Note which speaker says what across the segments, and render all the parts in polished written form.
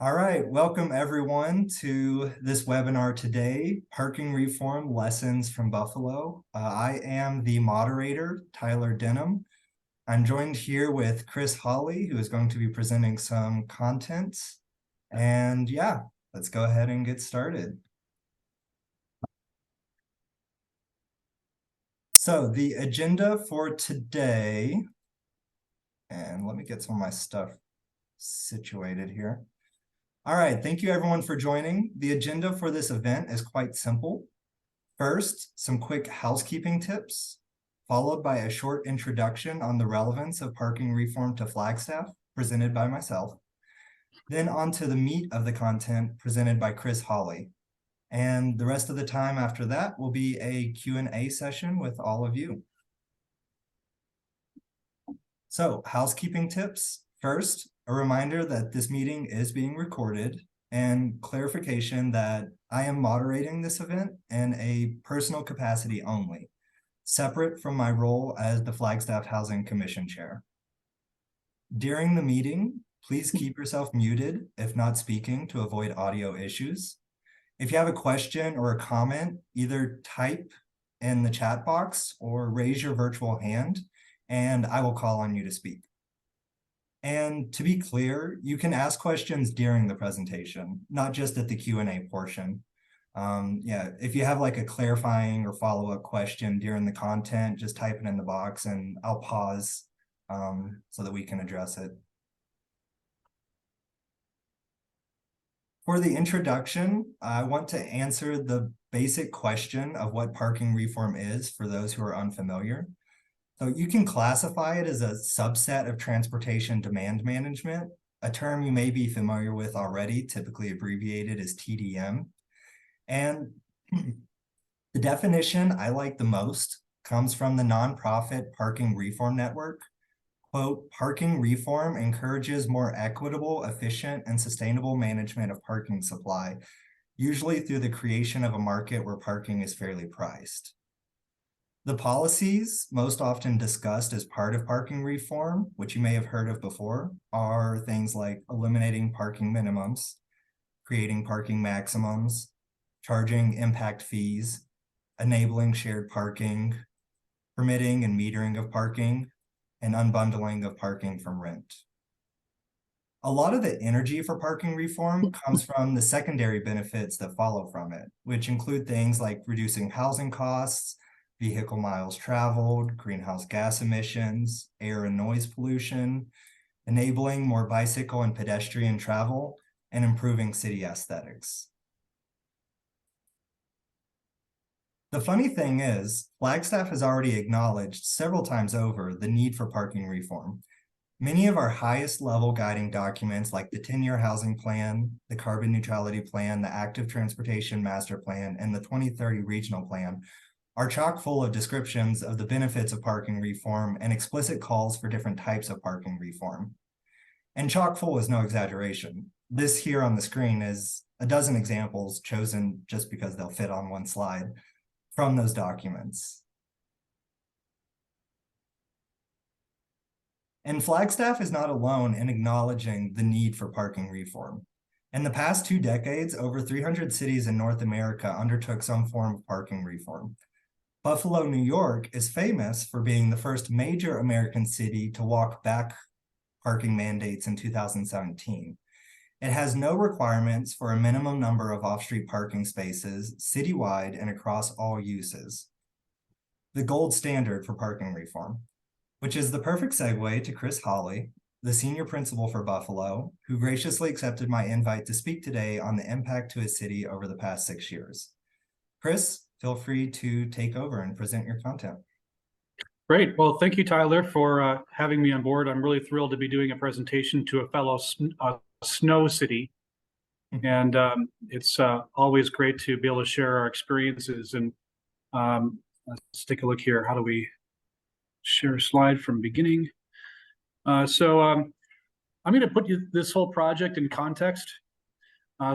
Speaker 1: All right, welcome everyone to this webinar today, Parking Reform Lessons from Buffalo. I am the moderator, Tyler Denham. I'm joined here with Chris Hawley, who is going to be presenting some content. And yeah, let's go ahead and get started. So the agenda for today, and let me get some of my stuff situated here. All right, thank you everyone for joining. The agenda for this event is quite simple. First, some quick housekeeping tips, followed by a short introduction on the relevance of parking reform to Flagstaff, presented by myself. Then on to the meat of the content presented by Chris Hawley. And the rest of the time after that will be a Q&A session with all of you. So, housekeeping tips. First, a reminder that this meeting is being recorded and clarification that I am moderating this event in a personal capacity only, separate from my role as the Flagstaff Housing Commission Chair. During the meeting, please keep yourself muted if not speaking to avoid audio issues. If you have a question or a comment, either type in the chat box or raise your virtual hand and I will call on you to speak. And to be clear, you can ask questions during the presentation, not just at the Q&A portion. If you have like a clarifying or follow-up question during the content, just type it in the box and I'll pause so that we can address it. For the introduction, I want to answer the basic question of what parking reform is for those who are unfamiliar. So you can classify it as a subset of transportation demand management, a term you may be familiar with already, typically abbreviated as TDM. And the definition I like the most comes from the nonprofit Parking Reform Network. Quote, parking reform encourages more equitable, efficient, and sustainable management of parking supply, usually through the creation of a market where parking is fairly priced. The policies most often discussed as part of parking reform, which you may have heard of before, are things like eliminating parking minimums, creating parking maximums, charging impact fees, enabling shared parking, permitting and metering of parking, and unbundling of parking from rent. A lot of the energy for parking reform comes from the secondary benefits that follow from it, which include things like reducing housing costs, vehicle miles traveled, greenhouse gas emissions, air and noise pollution, enabling more bicycle and pedestrian travel, and improving city aesthetics. The funny thing is, Flagstaff has already acknowledged several times over the need for parking reform. Many of our highest level guiding documents like the 10-year housing plan, the carbon neutrality plan, the active transportation master plan, and the 2030 regional plan are chock full of descriptions of the benefits of parking reform and explicit calls for different types of parking reform. And chock full is no exaggeration. This here on the screen is a dozen examples chosen just because they'll fit on one slide from those documents. And Flagstaff is not alone in acknowledging the need for parking reform. In the past 2 decades, over 300 cities in North America undertook some form of parking reform. Buffalo, New York is famous for being the first major American city to walk back parking mandates in 2017. It has no requirements for a minimum number of off-street parking spaces citywide and across all uses. The gold standard for parking reform, which is the perfect segue to Chris Hawley, the senior principal for Buffalo, who graciously accepted my invite to speak today on the impact to his city over the past 6 years. Chris, feel free to take over and present your content.
Speaker 2: Great. Well, thank you, Tyler, for having me on board. I'm really thrilled to be doing a presentation to a fellow snow city. And it's always great to be able to share our experiences. And let's take a look here. How do we share a slide from beginning? I'm going to put this whole project in context.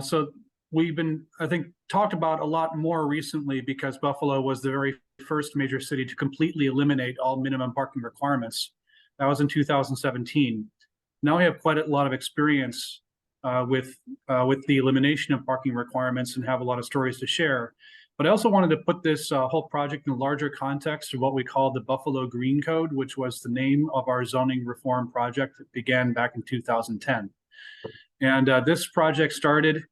Speaker 2: So we've been, I think, talked about a lot more recently because Buffalo was the very first major city to completely eliminate all minimum parking requirements. That was in 2017. Now we have quite a lot of experience with the elimination of parking requirements and have a lot of stories to share. But I also wanted to put this whole project in a larger context of what we call the Buffalo Green Code, which was the name of our zoning reform project that began back in 2010. And this project started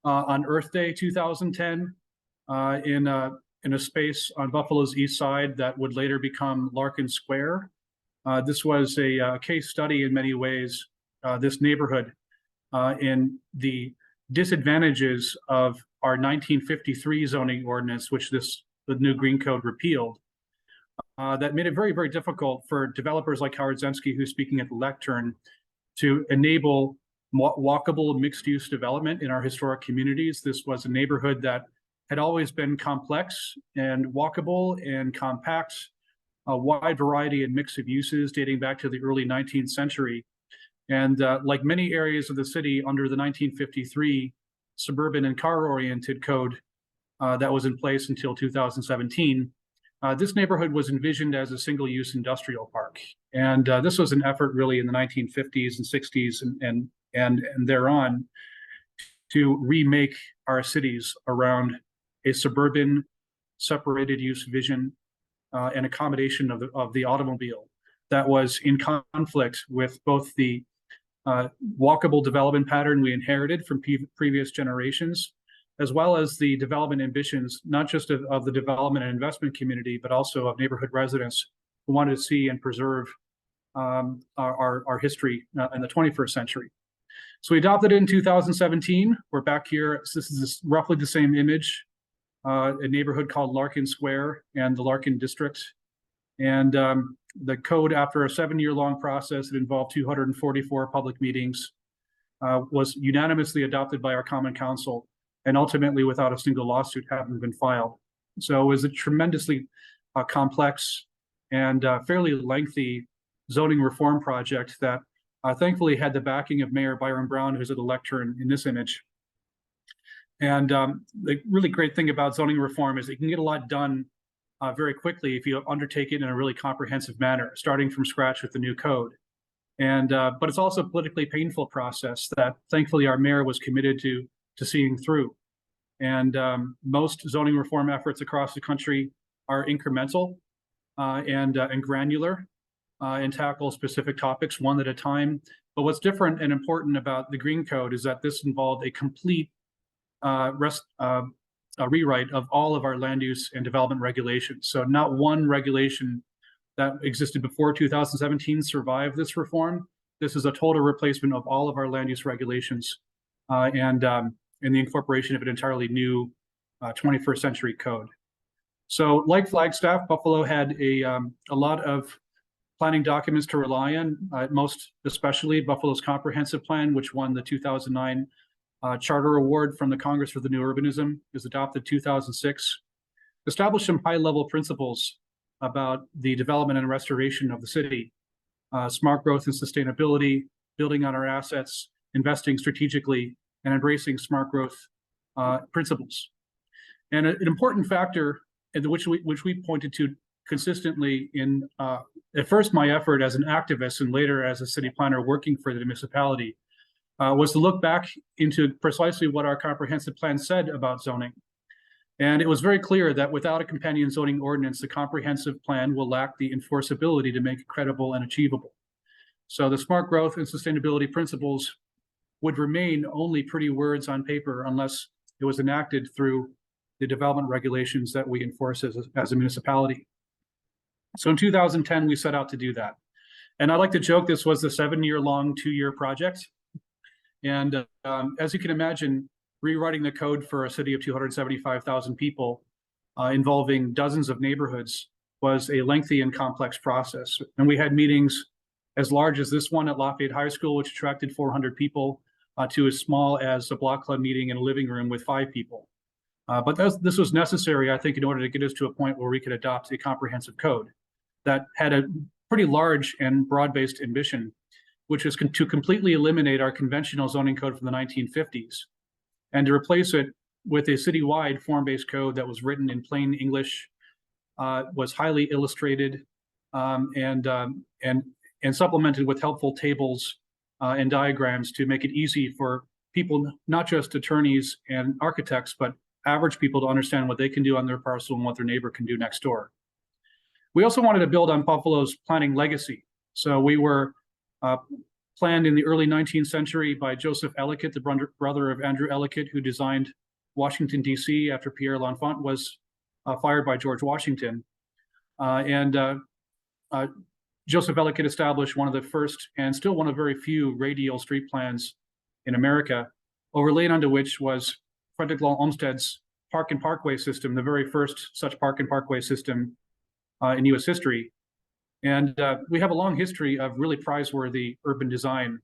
Speaker 2: on Earth Day 2010 in a space on Buffalo's east side that would later become Larkin Square. This was a case study in many ways, this neighborhood, in the disadvantages of our 1953 zoning ordinance, which the new Green Code repealed, that made it very, very difficult for developers like Howard Zemsky, who's speaking at the lectern, to enable walkable mixed-use development in our historic communities. This was a neighborhood that had always been complex and walkable and compact, a wide variety and mix of uses dating back to the early 19th century. And like many areas of the city under the 1953 suburban and car-oriented code that was in place until 2017, this neighborhood was envisioned as a single-use industrial park. And this was an effort really in the 1950s and 60s and thereon to remake our cities around a suburban separated use vision and accommodation of the automobile that was in conflict with both the walkable development pattern we inherited from previous generations, as well as the development ambitions, not just of the development and investment community, but also of neighborhood residents who wanted to see and preserve our history in the 21st century. So we adopted it in 2017. We're back here. So this is roughly the same image, a neighborhood called Larkin Square and the Larkin District. And the code, after a 7-year-long process that involved 244 public meetings, was unanimously adopted by our Common Council, and ultimately without a single lawsuit having been filed. So it was a tremendously complex and fairly lengthy zoning reform project that thankfully had the backing of Mayor Byron Brown, who's at the lectern in this image. And the really great thing about zoning reform is it can get a lot done very quickly if you undertake it in a really comprehensive manner, starting from scratch with the new code. And but it's also a politically painful process that thankfully our mayor was committed to seeing through. And most zoning reform efforts across the country are incremental and granular and tackle specific topics one at a time. But what's different and important about the Green Code is that this involved a complete a rewrite of all of our land use and development regulations. So not one regulation that existed before 2017 survived this reform. This is a total replacement of all of our land use regulations and the incorporation of an entirely new 21st century code. So like Flagstaff, Buffalo had a lot of planning documents to rely on, most especially Buffalo's comprehensive plan, which won the 2009 Charter Award from the Congress for the New Urbanism, is adopted 2006, established some high-level principles about the development and restoration of the city, smart growth and sustainability, building on our assets, investing strategically, and embracing smart growth principles. And an important factor which we pointed to consistently in, at first my effort as an activist and later as a city planner working for the municipality, was to look back into precisely what our comprehensive plan said about zoning. And it was very clear that without a companion zoning ordinance, the comprehensive plan will lack the enforceability to make it credible and achievable. So the smart growth and sustainability principles would remain only pretty words on paper unless it was enacted through the development regulations that we enforce as a municipality. So in 2010, we set out to do that. And I like to joke this was a 7-year-long, 2-year project. And as you can imagine, rewriting the code for a city of 275,000 people involving dozens of neighborhoods was a lengthy and complex process. And we had meetings as large as this one at Lafayette High School, which attracted 400 people, to as small as a block club meeting in a living room with 5 people. But this was necessary, I think, in order to get us to a point where we could adopt a comprehensive code that had a pretty large and broad-based ambition, which is to completely eliminate our conventional zoning code from the 1950s and to replace it with a citywide form-based code that was written in plain English, was highly illustrated, and supplemented with helpful tables and diagrams to make it easy for people, not just attorneys and architects, but average people to understand what they can do on their parcel and what their neighbor can do next door. We also wanted to build on Buffalo's planning legacy. So we were planned in the early 19th century by Joseph Ellicott, the brother of Andrew Ellicott, who designed Washington, D.C. after Pierre L'Enfant was fired by George Washington. Joseph Ellicott established one of the first and still one of very few radial street plans in America, overlaid onto which was Frederick Law Olmsted's Park and Parkway system, the very first such Park and Parkway system in U.S. history. And we have a long history of really prizeworthy urban design.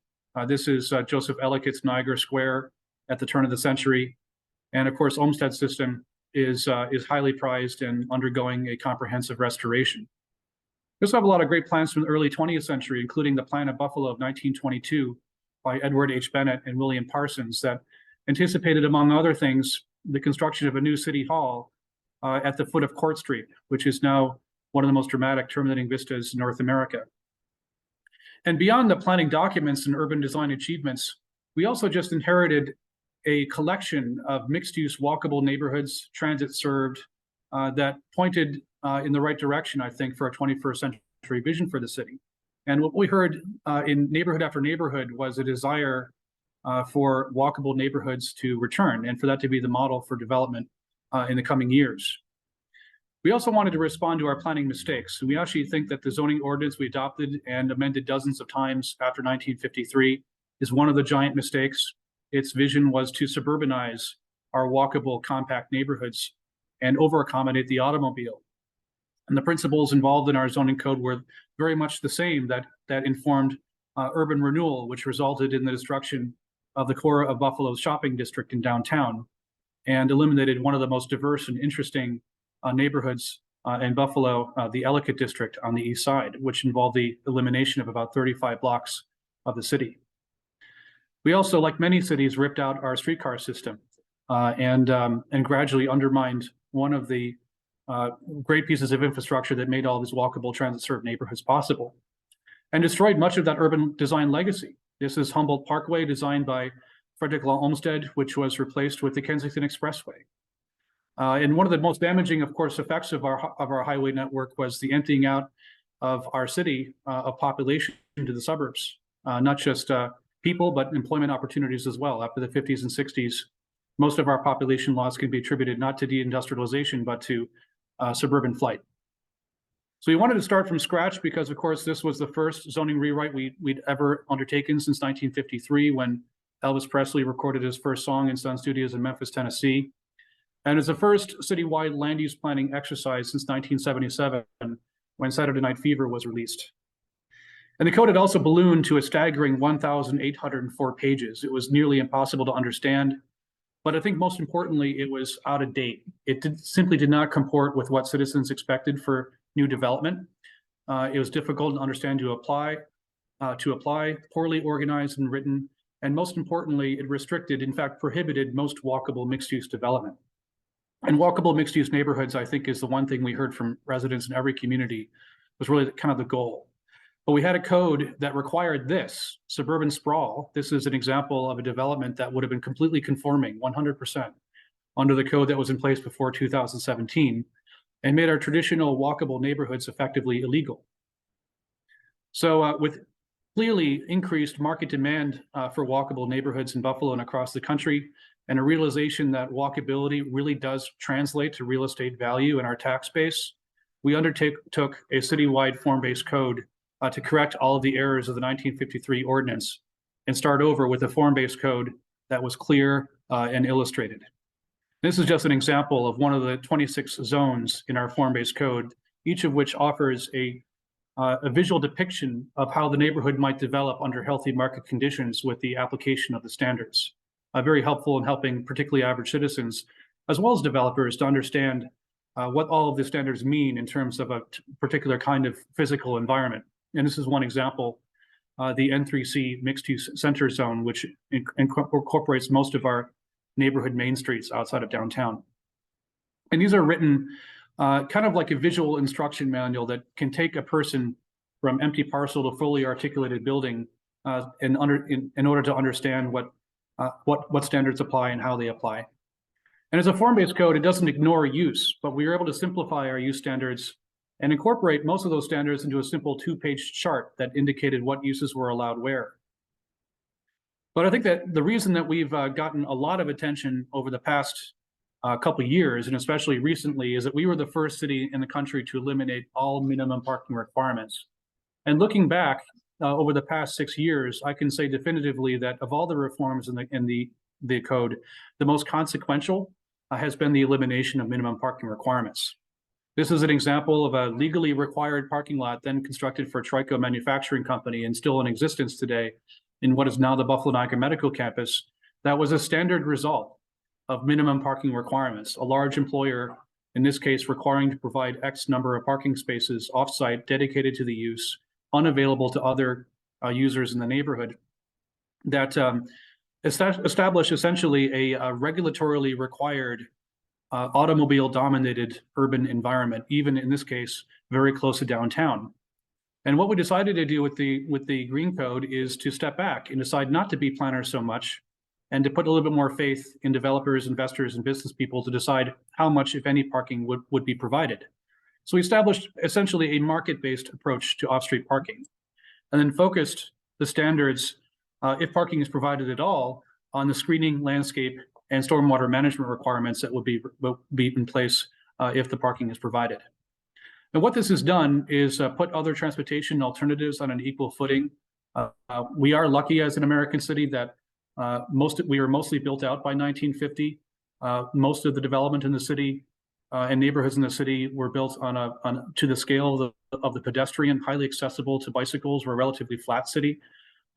Speaker 2: This is Joseph Ellicott's Niagara Square at the turn of the century. And of course, Olmsted's system is highly prized and undergoing a comprehensive restoration. We also have a lot of great plans from the early 20th century, including the Plan of Buffalo of 1922 by Edward H. Bennett and William Parsons that anticipated, among other things, the construction of a new city hall at the foot of Court Street, which is now one of the most dramatic terminating vistas in North America. And beyond the planning documents and urban design achievements, we also just inherited a collection of mixed-use walkable neighborhoods, transit-served, that pointed in the right direction, I think, for a 21st century vision for the city. And what we heard in neighborhood after neighborhood was a desire for walkable neighborhoods to return and for that to be the model for development in the coming years. We also wanted to respond to our planning mistakes. We actually think that the zoning ordinance we adopted and amended dozens of times after 1953 is one of the giant mistakes. Its vision was to suburbanize our walkable, compact neighborhoods and over-accommodate the automobile. And the principles involved in our zoning code were very much the same that informed urban renewal, which resulted in the destruction of the core of Buffalo's shopping district in downtown and eliminated one of the most diverse and interesting neighborhoods in Buffalo, the Ellicott district on the east side, which involved the elimination of about 35 blocks of the city. We also, like many cities, ripped out our streetcar system and gradually undermined one of the great pieces of infrastructure that made all these walkable transit-served neighborhoods possible, and destroyed much of that urban design legacy. This is Humboldt Parkway, designed by Frederick Law Olmsted, which was replaced with the Kensington Expressway. And one of the most damaging, of course, effects of our highway network was the emptying out of our city of population into the suburbs, not just people, but employment opportunities as well. After the 50s and 60s, most of our population loss can be attributed not to deindustrialization, but to suburban flight. So we wanted to start from scratch because, of course, this was the first zoning rewrite we'd ever undertaken since 1953, when Elvis Presley recorded his first song in Sun Studios in Memphis, Tennessee. And it's the first citywide land use planning exercise since 1977, when Saturday Night Fever was released. And the code had also ballooned to a staggering 1,804 pages. It was nearly impossible to understand, but I think most importantly, it was out of date. It simply did not comport with what citizens expected for new development. It was difficult to understand to apply, poorly organized and written, and most importantly, it restricted, in fact, prohibited most walkable mixed-use development. And walkable mixed-use neighborhoods, I think, is the one thing we heard from residents in every community was really kind of the goal. But we had a code that required this, suburban sprawl. This is an example of a development that would have been completely conforming, 100%, under the code that was in place before 2017, and made our traditional walkable neighborhoods effectively illegal. So with clearly increased market demand for walkable neighborhoods in Buffalo and across the country, and a realization that walkability really does translate to real estate value in our tax base, we took a citywide form-based code to correct all of the errors of the 1953 ordinance and start over with a form-based code that was clear and illustrated. This is just an example of one of the 26 zones in our form-based code, each of which offers a visual depiction of how the neighborhood might develop under healthy market conditions with the application of the standards. Very helpful in helping particularly average citizens, as well as developers, to understand what all of the standards mean in terms of a particular kind of physical environment. And this is one example, the N3C mixed-use center zone, which incorporates most of our neighborhood main streets outside of downtown. And these are written kind of like a visual instruction manual that can take a person from empty parcel to fully articulated building in order to understand what standards apply and how they apply. And as a form-based code, it doesn't ignore use, but we were able to simplify our use standards and incorporate most of those standards into a simple 2-page chart that indicated what uses were allowed where. But I think that the reason that we've gotten a lot of attention over the past couple of years, and especially recently, is that we were the first city in the country to eliminate all minimum parking requirements. And looking back over the past 6 years, I can say definitively that of all the reforms in the code, the most consequential has been the elimination of minimum parking requirements. This is an example of a legally required parking lot then constructed for Trico Manufacturing Company and still in existence today in what is now the Buffalo Niagara Medical Campus. That was a standard result of minimum parking requirements. A large employer, in this case, requiring to provide X number of parking spaces offsite dedicated to the use, unavailable to other users in the neighborhood, that establish essentially a regulatorily required automobile-dominated urban environment, even in this case, very close to downtown. And what we decided to do with the Green Code is to step back and decide not to be planners so much, and to put a little bit more faith in developers, investors, and business people to decide how much, if any, parking would be provided. So we established essentially a market-based approach to off-street parking, and then focused the standards, if parking is provided at all, on the screening, landscape, and stormwater management requirements that will be in place if the parking is provided. And what this has done is put other transportation alternatives on an equal footing. We are lucky as an American city that we were mostly built out by 1950. Most of the development in the city and neighborhoods in the city were built to the scale of the pedestrian, highly accessible to bicycles. We're a relatively flat city,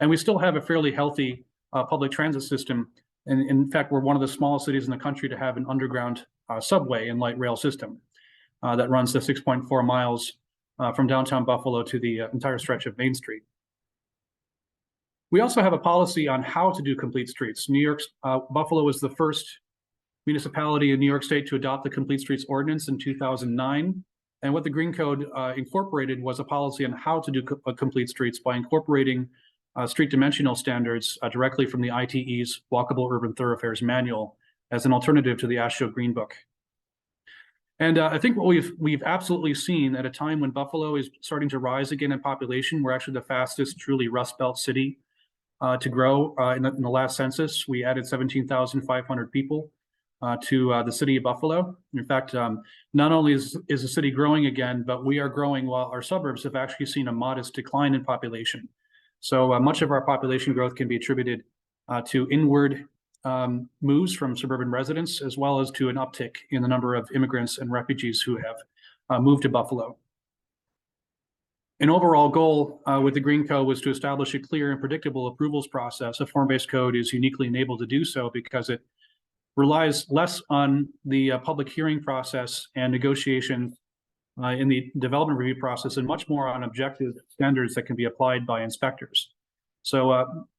Speaker 2: and we still have a fairly healthy public transit system. And in fact, we're one of the smallest cities in the country to have an underground subway and light rail system that runs the 6.4 miles from downtown Buffalo to the entire stretch of Main Street. We also have a policy on how to do complete streets. Buffalo was the first municipality in New York State to adopt the Complete Streets Ordinance in 2009. And what the Green Code incorporated was a policy on how to do complete streets by incorporating street dimensional standards directly from the ITE's Walkable Urban Thoroughfares Manual as an alternative to the AASHTO Green Book. And I think what we've absolutely seen at a time when Buffalo is starting to rise again in population, we're actually the fastest truly Rust Belt city to grow. In the last census, we added 17,500 people to the city of Buffalo. In fact, not only is the city growing again, but we are growing while our suburbs have actually seen a modest decline in population. So much of our population growth can be attributed to inward moves from suburban residents, as well as to an uptick in the number of immigrants and refugees who have moved to Buffalo. An overall goal with the Green Code was to establish a clear and predictable approvals process. A form-based code is uniquely enabled to do so because it relies less on the public hearing process and negotiation in the development review process, and much more on objective standards that can be applied by inspectors. So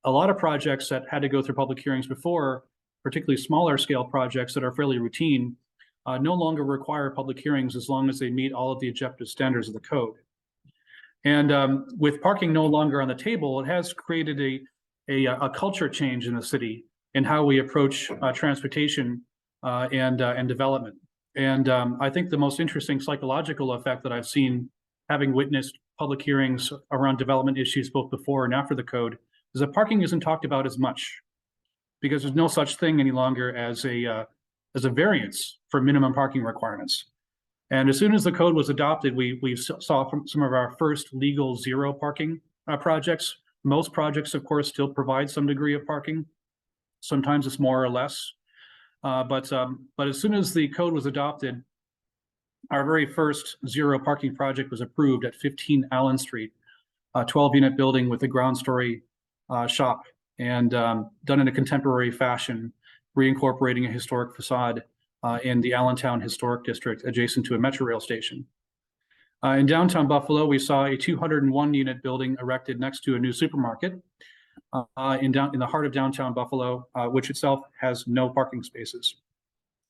Speaker 2: a lot of projects that had to go through public hearings before, particularly smaller scale projects that are fairly routine, no longer require public hearings as long as they meet all of the objective standards of the code. And with parking no longer on the table, it has created a culture change in the city in how we approach transportation and development. And I think the most interesting psychological effect that I've seen, having witnessed public hearings around development issues both before and after the code, is that parking isn't talked about as much, because there's no such thing any longer as a variance for minimum parking requirements. And as soon as the code was adopted, we saw from some of our first legal zero parking projects. Most projects, of course, still provide some degree of parking. Sometimes it's more or less. But as soon as the code was adopted, our very first zero parking project was approved at 15 Allen Street, a 12-unit building with a ground story shop, and done in a contemporary fashion, reincorporating a historic facade in the Allentown Historic District adjacent to a Metro Rail station. In downtown Buffalo, we saw a 201-unit building erected next to a new supermarket in the heart of downtown Buffalo, which itself has no parking spaces.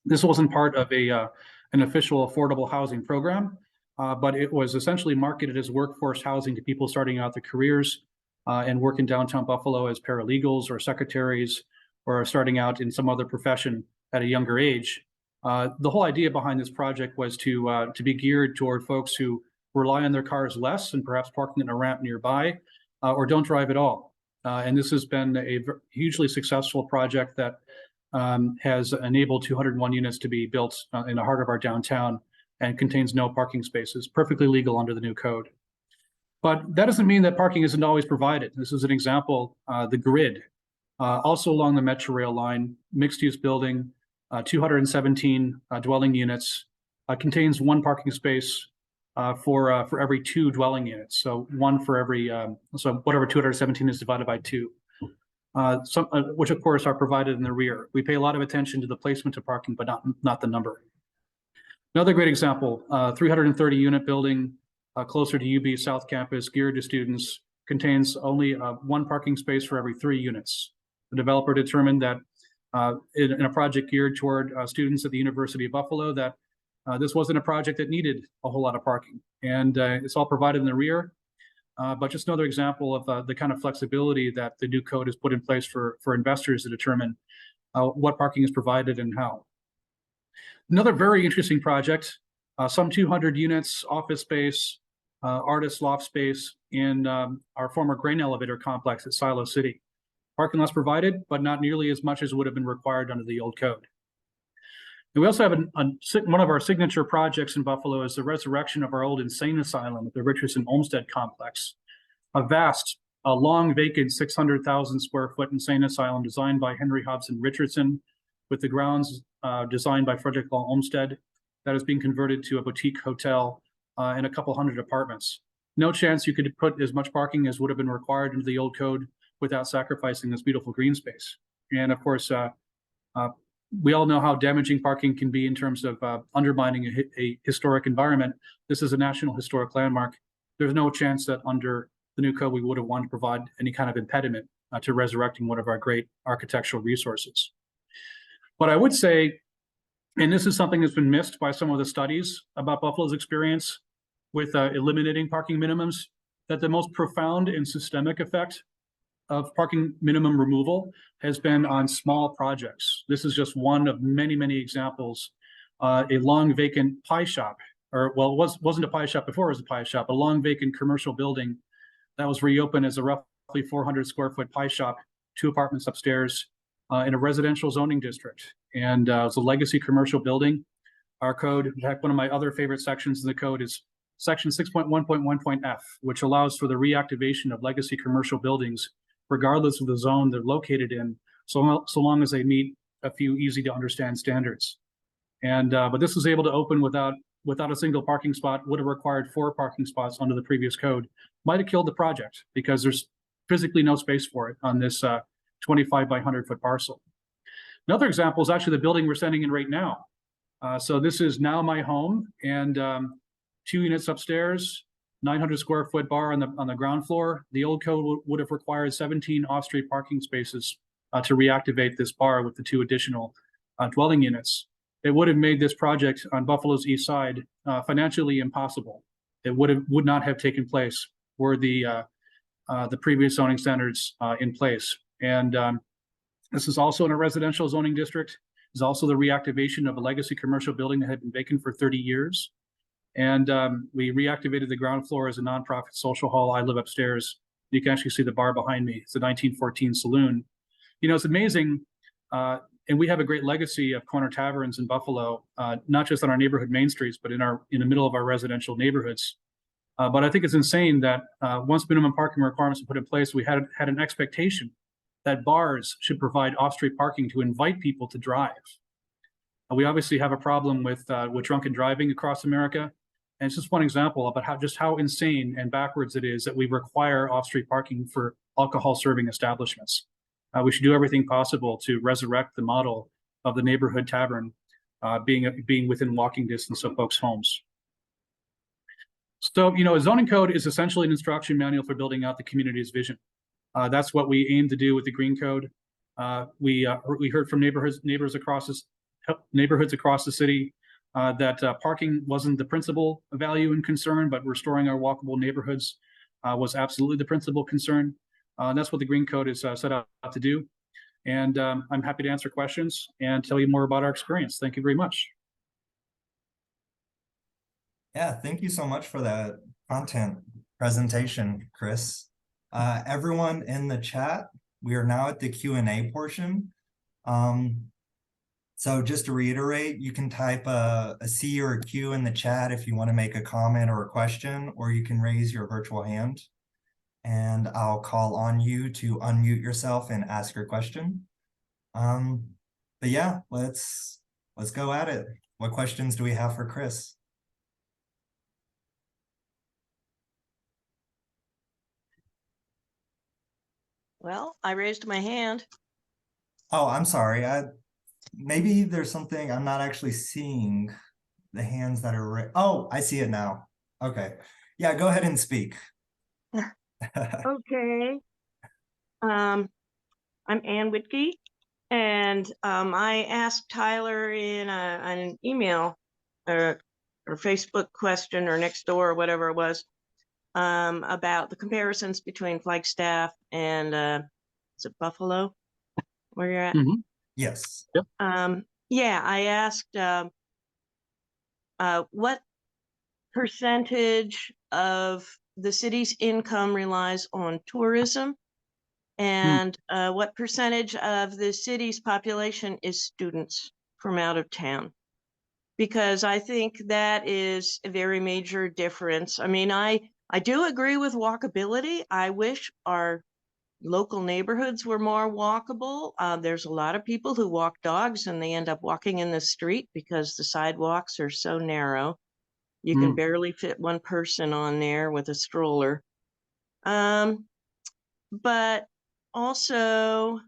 Speaker 2: This wasn't part of an official affordable housing program, but it was essentially marketed as workforce housing to people starting out their careers and work in downtown Buffalo as paralegals or secretaries or starting out in some other profession at a younger age. The whole idea behind this project was to be geared toward folks who rely on their cars less and perhaps parking in a ramp nearby, or don't drive at all. And this has been a hugely successful project that has enabled 201 units to be built in the heart of our downtown and contains no parking spaces, perfectly legal under the new code. But that doesn't mean that parking isn't always provided. This is an example, the grid, also along the Metro Rail line, mixed-use building, 217 dwelling units, contains one parking space for every 2 dwelling units. So one for every, so whatever 217 is divided by 2. Which of course are provided in the rear. We pay a lot of attention to the placement of parking, but not the number. Another great example, 330 unit building closer to UB South Campus, geared to students, contains only 1 parking space for every 3 units. The developer determined that in a project geared toward students at the University of Buffalo that this wasn't a project that needed a whole lot of parking. And it's all provided in the rear. But just another example of the kind of flexibility that the new code has put in place for investors to determine what parking is provided and how. Another very interesting project, some 200 units, office space, artist loft space in our former grain elevator complex at Silo City. Parking lots provided, but not nearly as much as would have been required under the old code. And we also have one of our signature projects in Buffalo is the resurrection of our old insane asylum at the Richardson Olmsted complex. A vast, long vacant 600,000 square foot insane asylum designed by Henry Hobson Richardson, with the grounds designed by Frederick Law Olmsted, that is being converted to a boutique hotel and a couple hundred apartments. No chance you could put as much parking as would have been required into the old code without sacrificing this beautiful green space. And of course, we all know how damaging parking can be in terms of undermining a historic environment. This is a National Historic Landmark. There's no chance that under the new code we would have wanted to provide any kind of impediment to resurrecting one of our great architectural resources. But I would say, and this is something that's been missed by some of the studies about Buffalo's experience with eliminating parking minimums, that the most profound and systemic effect of parking minimum removal has been on small projects. This is just one of many, many examples. A long vacant pie shop, or well, it wasn't a pie shop before it was a pie shop, a long vacant commercial building that was reopened as a roughly 400 square foot pie shop, 2 apartments upstairs in a residential zoning district. And it's a legacy commercial building. Our code, in fact, one of my other favorite sections in the code is section 6.1.1.f, which allows for the reactivation of legacy commercial buildings regardless of the zone they're located in, so long as they meet a few easy to understand standards. And but this was able to open without a single parking spot, would have required 4 parking spots under the previous code, might have killed the project because there's physically no space for it on this 25 by 100 foot parcel. Another example is actually the building we're standing in right now. So this is now my home, and 2 units upstairs, 900 square foot bar on the ground floor. The old code would have required 17 off-street parking spaces to reactivate this bar with the 2 additional dwelling units. It would have made this project on Buffalo's east side financially impossible. It would not have taken place were the previous zoning standards in place. And this is also in a residential zoning district. There's also the reactivation of a legacy commercial building that had been vacant for 30 years. And we reactivated the ground floor as a nonprofit social hall. I live upstairs. You can actually see the bar behind me. It's a 1914 saloon. You know, it's amazing. And we have a great legacy of corner taverns in Buffalo, not just on our neighborhood main streets, but in the middle of our residential neighborhoods. But I think it's insane that once minimum parking requirements were put in place, we had an expectation that bars should provide off-street parking to invite people to drive. We obviously have a problem with drunken driving across America. And it's just one example about how insane and backwards it is that we require off-street parking for alcohol serving establishments. We should do everything possible to resurrect the model of the neighborhood tavern being within walking distance of folks' homes. So, you know, a zoning code is essentially an instruction manual for building out the community's vision. That's what we aim to do with the Green Code. We heard from neighborhoods across the city that parking wasn't the principal value and concern, but restoring our walkable neighborhoods was absolutely the principal concern. And that's what the Green Code is set out to do. And I'm happy to answer questions and tell you more about our experience. Thank you very much.
Speaker 1: Yeah, thank you so much for that content presentation, Chris. Everyone in the chat, we are now at the Q&A portion. So just to reiterate, you can type a C or a Q in the chat if you want to make a comment or a question, or you can raise your virtual hand and I'll call on you to unmute yourself and ask your question. But yeah, let's go at it. What questions do we have for Chris?
Speaker 3: Well, I raised my hand.
Speaker 1: Oh, I'm sorry. Maybe there's something I'm not actually seeing the hands that are oh, I see it now. Okay. Yeah, go ahead and speak.
Speaker 3: Okay. I'm Ann Whitkey, and I asked Tyler in an email or Facebook question or next door or whatever it was about the comparisons between Flagstaff and is it Buffalo, where you're at?
Speaker 2: Mm-hmm.
Speaker 1: Yes.
Speaker 2: Yep.
Speaker 3: Yeah, I asked what percentage of the city's income relies on tourism, and what percentage of the city's population is students from out of town? Because I think that is a very major difference. I mean, I do agree with walkability. I wish our local neighborhoods were more walkable. There's a lot of people who walk dogs and they end up walking in the street because the sidewalks are so narrow. You can barely fit one person on there with a stroller. But also,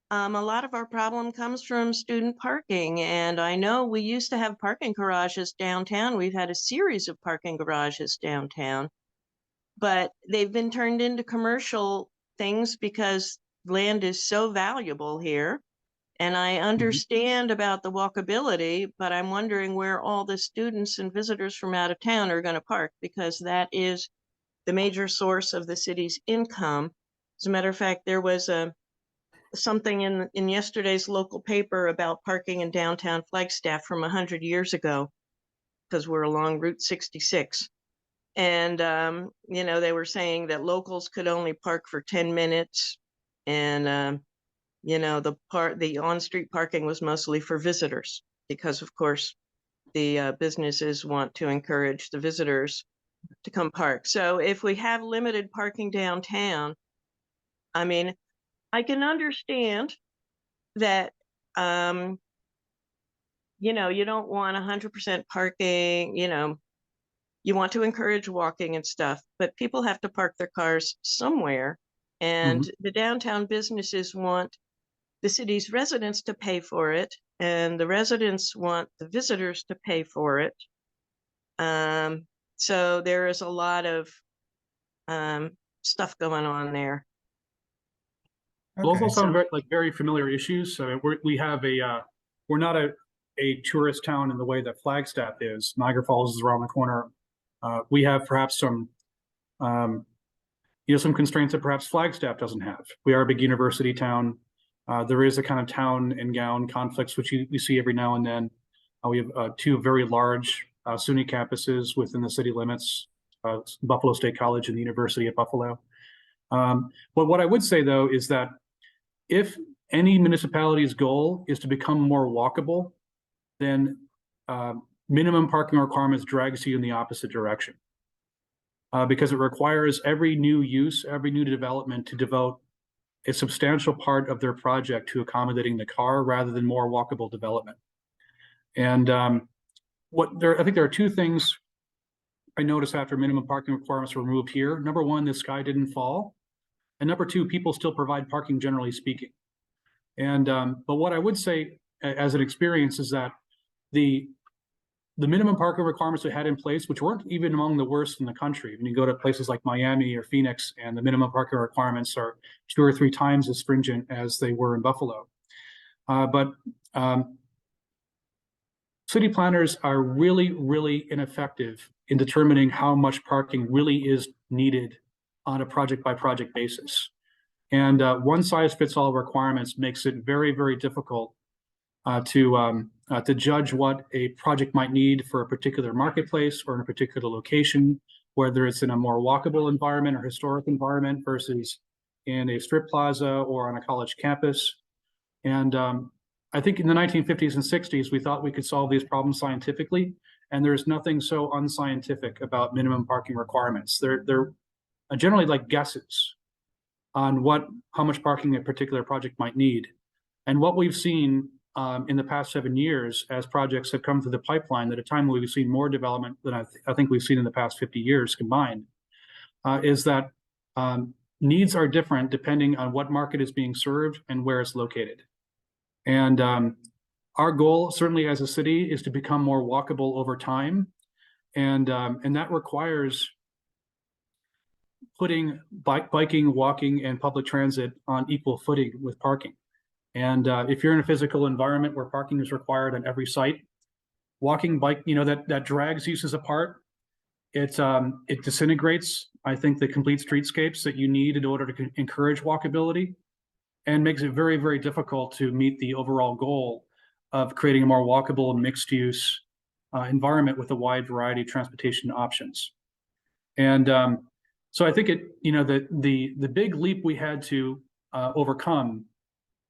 Speaker 3: a lot of our problem comes from student parking. And I know we used to have parking garages downtown. We've had a series of parking garages downtown, but they've been turned into commercial things because land is so valuable here. And I understand about the walkability, but I'm wondering where all the students and visitors from out of town are going to park, because that is the major source of the city's income. As a matter of fact, there was something in yesterday's local paper about parking in downtown Flagstaff from 100 years ago, because we're along Route 66. And, you know, they were saying that locals could only park for 10 minutes. And, you know, the on-street parking was mostly for visitors, because of course the businesses want to encourage the visitors to come park. So if we have limited parking downtown, I mean, I can understand that, you know, you don't want 100% parking, you know, you want to encourage walking and stuff, but people have to park their cars somewhere. And the downtown businesses want the city's residents to pay for it, and the residents want the visitors to pay for it. So there is a lot of stuff going on there.
Speaker 2: Those all
Speaker 1: Okay.
Speaker 2: sound very familiar issues. So we have we're not a tourist town in the way that Flagstaff is. Niagara Falls is around the corner. We have perhaps some, some constraints that perhaps Flagstaff doesn't have. We are a big university town. There is a kind of town and gown conflicts, which we see every now and then. We have two very large SUNY campuses within the city limits, Buffalo State College and the University of Buffalo. But what I would say, though, is that if any municipality's goal is to become more walkable, then minimum parking requirements drags you in the opposite direction. Because it requires every new use, every new development to devote a substantial part of their project to accommodating the car rather than more walkable development. And I think there are two things I noticed after minimum parking requirements were removed here. Number one, the sky didn't fall. And number two, people still provide parking, generally speaking. And but what I would say as an experience is that the minimum parking requirements we had in place, which weren't even among the worst in the country. When you go to places like Miami or Phoenix, and the minimum parking requirements are 2 or 3 times as stringent as they were in Buffalo. But city planners are really, really ineffective in determining how much parking really is needed on a project by project basis. And one size fits all requirements makes it very, very difficult to judge what a project might need for a particular marketplace or in a particular location, whether it's in a more walkable environment or historic environment versus in a strip plaza or on a college campus. And I think in the 1950s and 60s, we thought we could solve these problems scientifically, and there's nothing so unscientific about minimum parking requirements. They're generally like guesses on how much parking a particular project might need. And what we've seen in the past 7 years, as projects have come through the pipeline, at a time where we've seen more development than I think we've seen in the past 50 years combined, is that needs are different depending on what market is being served and where it's located. And our goal, certainly as a city, is to become more walkable over time, and that requires putting biking, walking, and public transit on equal footing with parking. And if you're in a physical environment where parking is required on every site, walking, bike, that drags uses apart. It disintegrates, I think, the complete streetscapes that you need in order to encourage walkability, and makes it very, very difficult to meet the overall goal of creating a more walkable, mixed-use environment with a wide variety of transportation options. And so I think the big leap we had to overcome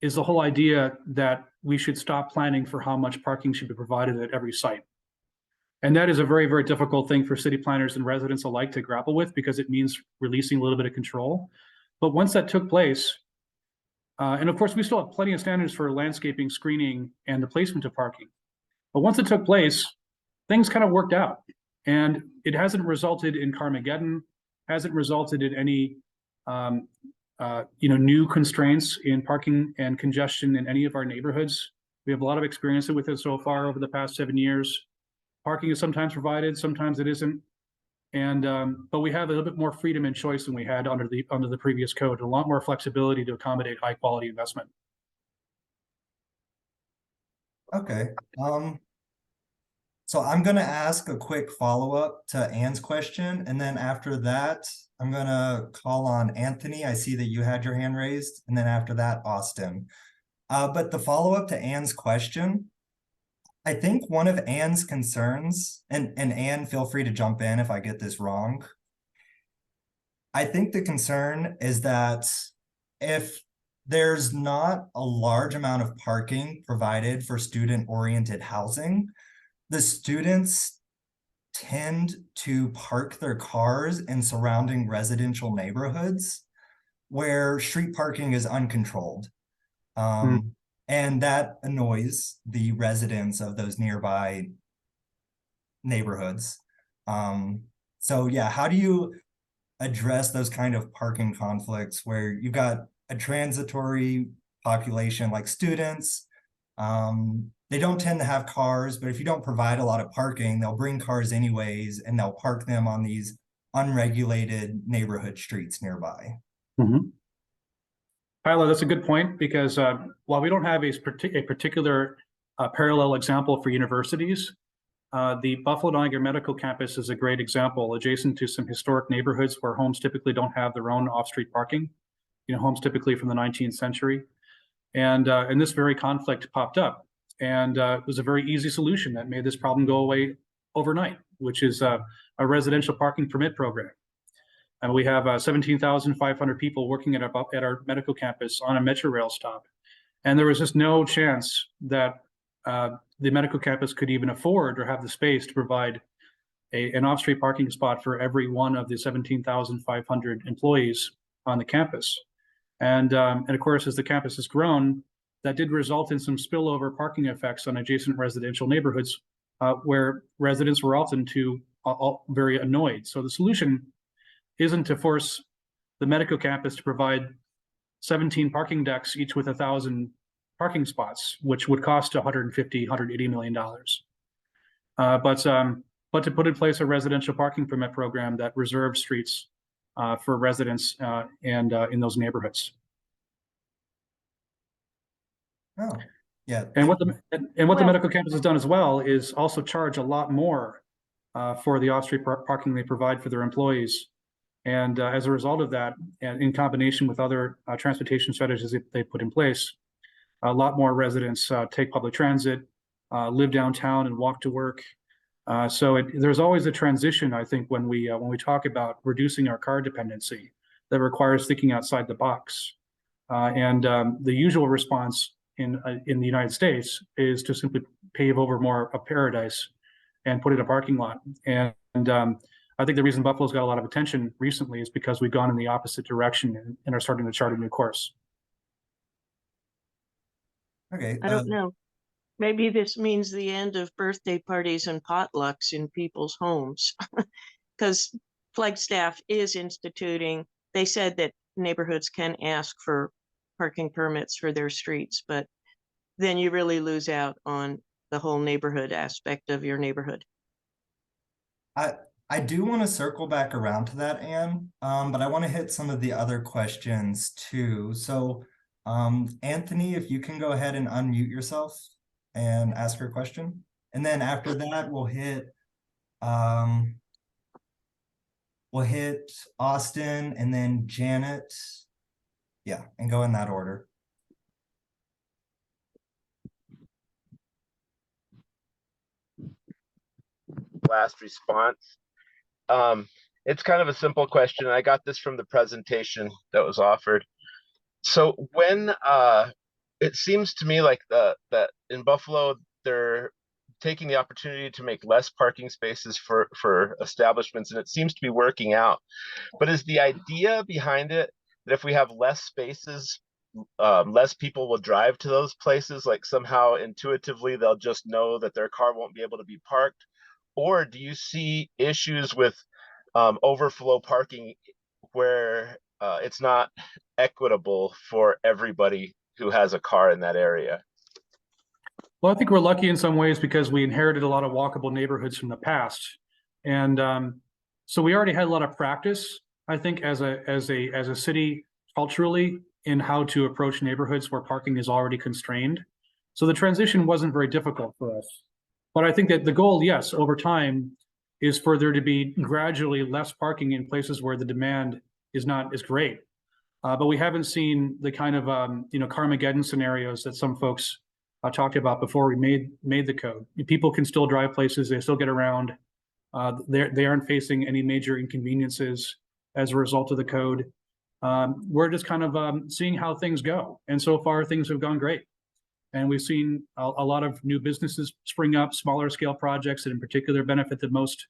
Speaker 2: is the whole idea that we should stop planning for how much parking should be provided at every site. And that is a very, very difficult thing for city planners and residents alike to grapple with, because it means releasing a little bit of control. But once that took place, and of course, we still have plenty of standards for landscaping, screening, and the placement of parking. But once it took place, things kind of worked out. And it hasn't resulted in Carmageddon, hasn't resulted in any new constraints in parking and congestion in any of our neighborhoods. We have a lot of experience with it so far over the past 7 years. Parking is sometimes provided, sometimes it isn't. And but we have a little bit more freedom and choice than we had under the previous code, a lot more flexibility to accommodate high quality investment.
Speaker 1: Okay. So I'm going to ask a quick follow-up to Anne's question, and then after that, I'm going to call on Anthony. I see that you had your hand raised, and then after that, Austin. But the follow-up to Anne's question, I think one of Anne's concerns, and Anne, feel free to jump in if I get this wrong. I think the concern is that if there's not a large amount of parking provided for student-oriented housing, the students tend to park their cars in surrounding residential neighborhoods where street parking is uncontrolled. And that annoys the residents of those nearby neighborhoods. So yeah, how do you address those kind of parking conflicts where you've got a transitory population like students? They don't tend to have cars, but if you don't provide a lot of parking, they'll bring cars anyways, and they'll park them on these unregulated neighborhood streets nearby.
Speaker 2: Mm-hmm. Tyler, that's a good point, because while we don't have a particular parallel example for universities, the Buffalo Niagara Medical Campus is a great example, adjacent to some historic neighborhoods where homes typically don't have their own off-street parking, homes typically from the 19th century. And this very conflict popped up. And it was a very easy solution that made this problem go away overnight, which is a residential parking permit program. And we have 17,500 people working at our medical campus on a Metro Rail stop. And there was just no chance that the medical campus could even afford or have the space to provide an off-street parking spot for every one of the 17,500 employees on the campus. And of course, as the campus has grown, that did result in some spillover parking effects on adjacent residential neighborhoods where residents were often very annoyed. So the solution isn't to force the medical campus to provide 17 parking decks, each with 1,000 parking spots, which would cost $180 million. But to put in place a residential parking permit program that reserves streets for residents and in those neighborhoods.
Speaker 1: Oh, yeah.
Speaker 2: And what the medical campus has done as well is also charge a lot more for the off-street parking they provide for their employees And as a result of that, and in combination with other transportation strategies that they put in place, a lot more residents take public transit, live downtown and walk to work. So there's always a transition, I think, when we talk about reducing our car dependency that requires thinking outside the box. The usual response in the United States is to simply pave over more of paradise and put in a parking lot. I think the reason Buffalo's got a lot of attention recently is because we've gone in the opposite direction and are starting to chart a new course.
Speaker 1: Okay.
Speaker 3: I don't know. Maybe this means the end of birthday parties and potlucks in people's homes. Because Flagstaff is instituting, they said that neighborhoods can ask for parking permits for their streets, but then you really lose out on the whole neighborhood aspect of your neighborhood.
Speaker 1: I do want to circle back around to that, Anne, but I want to hit some of the other questions too. So, Anthony, if you can go ahead and unmute yourself and ask your question. And then after that, we'll hit Austin and then Janet. Yeah, and go in that order.
Speaker 4: Last response. It's kind of a simple question. I got this from the presentation that was offered. So when it seems to me like that in Buffalo, they're taking the opportunity to make less parking spaces for establishments, and it seems to be working out. But is the idea behind it that if we have less spaces, less people will drive to those places? Like somehow intuitively they'll just know that their car won't be able to be parked? Or do you see issues with overflow parking where it's not equitable for everybody who has a car in that area?
Speaker 2: Well, I think we're lucky in some ways because we inherited a lot of walkable neighborhoods from the past. And so we already had a lot of practice, I think, as a city culturally in how to approach neighborhoods where parking is already constrained. So the transition wasn't very difficult for us. But I think that the goal, yes, over time, is for there to be gradually less parking in places where the demand is not as great. But we haven't seen the kind of Carmageddon scenarios that some folks talked about before we made the code. People can still drive places; they still get around. They aren't facing any major inconveniences as a result of the code. We're just kind of seeing how things go, and so far things have gone great. And we've seen a lot of new businesses spring up, smaller scale projects that in particular benefit the most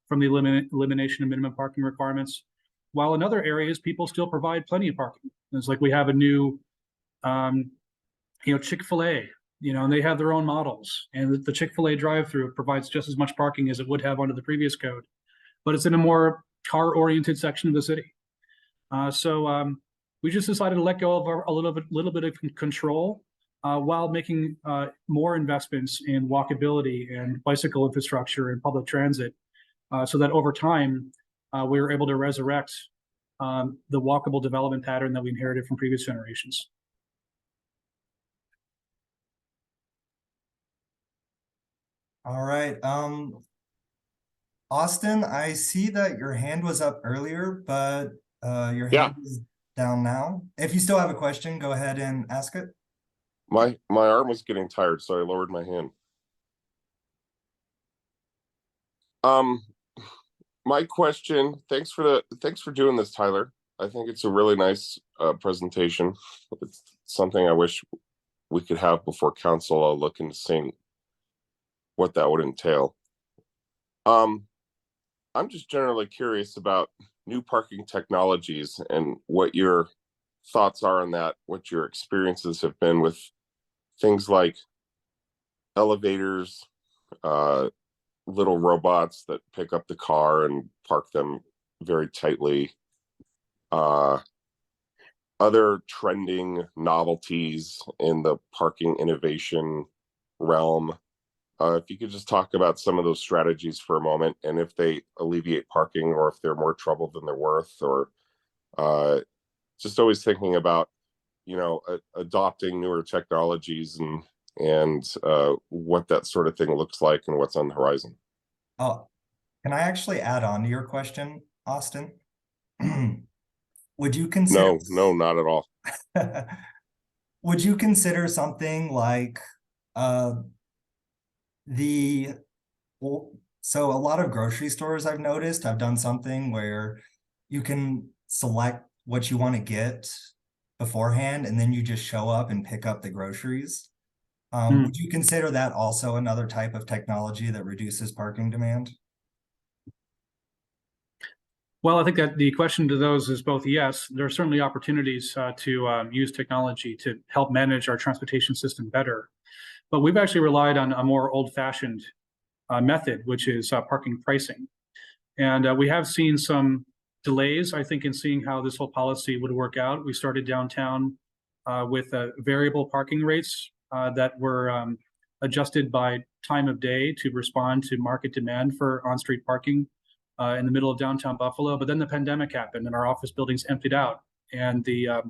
Speaker 2: from the elimination of minimum parking requirements. While in other areas, people still provide plenty of parking. It's like we have a new, Chick-fil-A, and they have their own models. And the Chick-fil-A drive-through provides just as much parking as it would have under the previous code, but it's in a more car-oriented section of the city. So we just decided to let go of a little bit of control while making more investments in walkability and bicycle infrastructure and public transit, so that over time we were able to resurrect the walkable development pattern that we inherited from previous generations.
Speaker 1: All right. Austin, I see that your hand was up earlier, but your hand is down now. If you still have a question, go ahead and ask it.
Speaker 5: My arm was getting tired, so I lowered my hand. My question, thanks for doing this, Tyler. I think it's a really nice presentation. It's something I wish we could have before council. I'll look into seeing what that would entail. I'm just generally curious about new parking technologies and what your thoughts are on that, what your experiences have been with things like elevators, little robots that pick up the car and park them very tightly, other trending novelties in the parking innovation realm. If you could just talk about some of those strategies for a moment, and if they alleviate parking or if they're more trouble than they're worth, or just always thinking about, adopting newer technologies and what that sort of thing looks like and what's on the horizon.
Speaker 1: Oh, can I actually add on to your question, Austin? Would you consider?
Speaker 5: No, not at all.
Speaker 1: Would you consider something like the well, so a lot of grocery stores I've noticed have done something where you can select what you want to get beforehand and then you just show up and pick up the groceries. Would you consider that also another type of technology that reduces parking demand?
Speaker 2: Well, I think that the question to those is both yes. There are certainly opportunities to use technology to help manage our transportation system better. But we've actually relied on a more old-fashioned method, which is parking pricing. And we have seen some delays, I think, in seeing how this whole policy would work out. We started downtown with variable parking rates that were adjusted by time of day to respond to market demand for on-street parking in the middle of downtown Buffalo. But then the pandemic happened and our office buildings emptied out, and the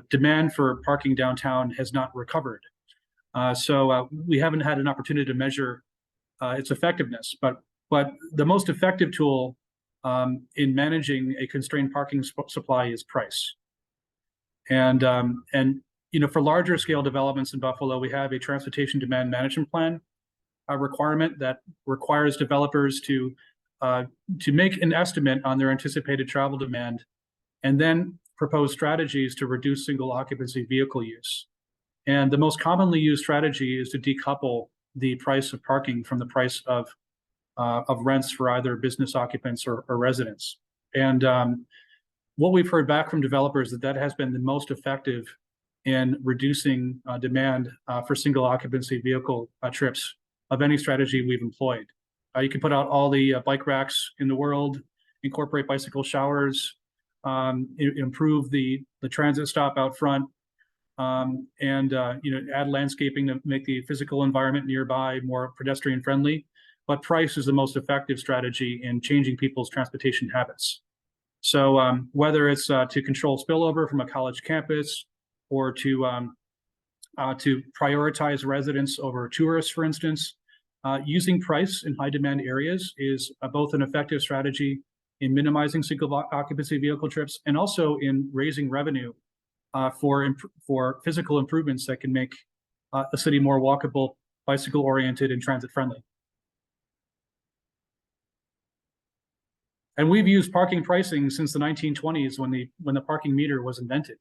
Speaker 2: demand for parking downtown has not recovered. So we haven't had an opportunity to measure its effectiveness, but the most effective tool in managing a constrained parking supply is price. And you know, for larger scale developments in Buffalo, we have a transportation demand management plan requirement that requires developers to make an estimate on their anticipated travel demand, and then propose strategies to reduce single occupancy vehicle use. And the most commonly used strategy is to decouple the price of parking from the price of rents for either business occupants or residents. And what we've heard back from developers is that has been the most effective in reducing demand for single occupancy vehicle trips of any strategy we've employed. You can put out all the bike racks in the world, incorporate bicycle showers, improve the transit stop out front, and you know, add landscaping to make the physical environment nearby more pedestrian friendly. But price is the most effective strategy in changing people's transportation habits. So whether it's to control spillover from a college campus, or to prioritize residents over tourists, for instance, using price in high demand areas is both an effective strategy in minimizing single occupancy vehicle trips and also in raising revenue for physical improvements that can make a city more walkable, bicycle oriented, and transit friendly. And we've used parking pricing since the 1920s when the parking meter was invented.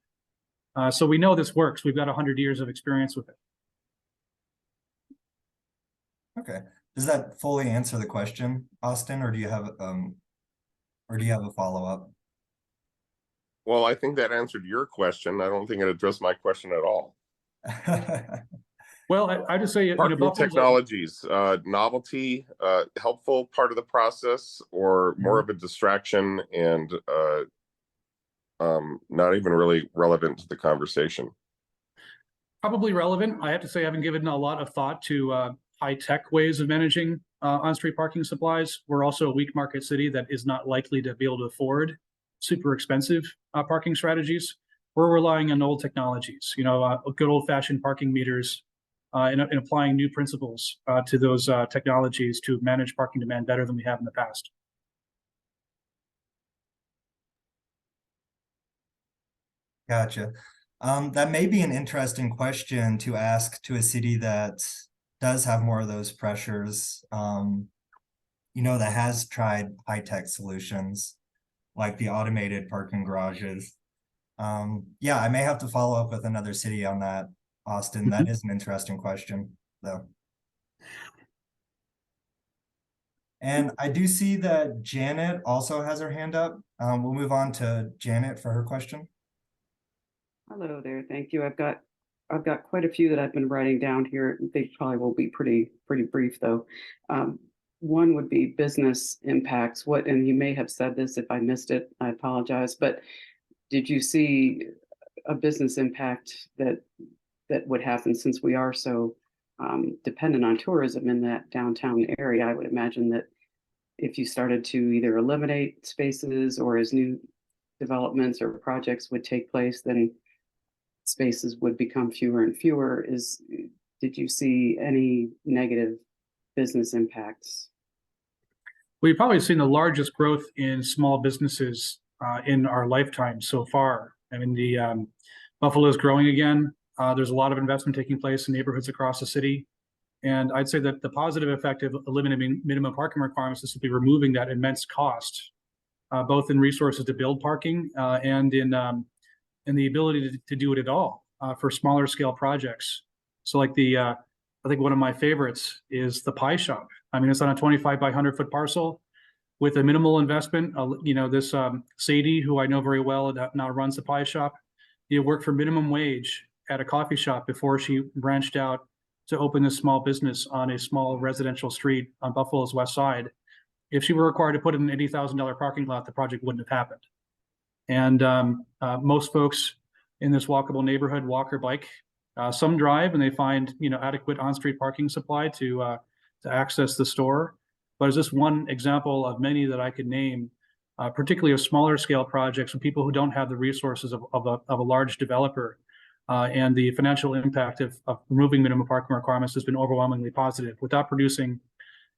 Speaker 2: So we know this works. We've got 100 years of experience with it.
Speaker 1: Okay. Does that fully answer the question, Austin, or do you have a follow-up?
Speaker 5: Well, I think that answered your question. I don't think it addressed my question at all.
Speaker 2: Well, I just say, you know,
Speaker 5: Parking technologies, novelty, helpful part of the process, or more of a distraction and not even really relevant to the conversation?
Speaker 2: Probably relevant. I have to say I haven't given a lot of thought to high-tech ways of managing on-street parking supplies. We're also a weak market city that is not likely to be able to afford super expensive parking strategies. We're relying on old technologies, you know, good old-fashioned parking meters, and applying new principles to those technologies to manage parking demand better than we have in the past.
Speaker 1: Gotcha. That may be an interesting question to ask to a city that does have more of those pressures, you know, that has tried high-tech solutions like the automated parking garages. Yeah, I may have to follow up with another city on that, Austin. That is an interesting question, though. And I do see that Janet also has her hand up. We'll move on to Janet for her question.
Speaker 6: Hello there. Thank you. I've got quite a few that I've been writing down here. They probably will be pretty brief though. One would be business impacts. And you may have said this, if I missed it, I apologize, but did you see a business impact that would happen, since we are so dependent on tourism in that downtown area? I would imagine that if you started to either eliminate spaces, or as new developments or projects would take place, then spaces would become fewer and fewer. Did you see any negative business impacts?
Speaker 2: We've probably seen the largest growth in small businesses in our lifetime so far. I mean, the Buffalo is growing again. There's a lot of investment taking place in neighborhoods across the city. And I'd say that the positive effect of eliminating minimum parking requirements is simply removing that immense cost, both in resources to build parking and in the ability to do it at all for smaller scale projects. So like I think one of my favorites is the pie shop. I mean, it's on a 25 by 100 foot parcel with a minimal investment. This Sadie, who I know very well, that now runs the pie shop, worked for minimum wage at a coffee shop before she branched out to open a small business on a small residential street on Buffalo's west side. If she were required to put in an $80,000 parking lot, the project wouldn't have happened. And most folks in this walkable neighborhood walk or bike. Some drive and they find adequate on-street parking supply to access the store. But it's just one example of many that I could name, particularly of smaller scale projects and people who don't have the resources of a large developer. And the financial impact of removing minimum parking requirements has been overwhelmingly positive without producing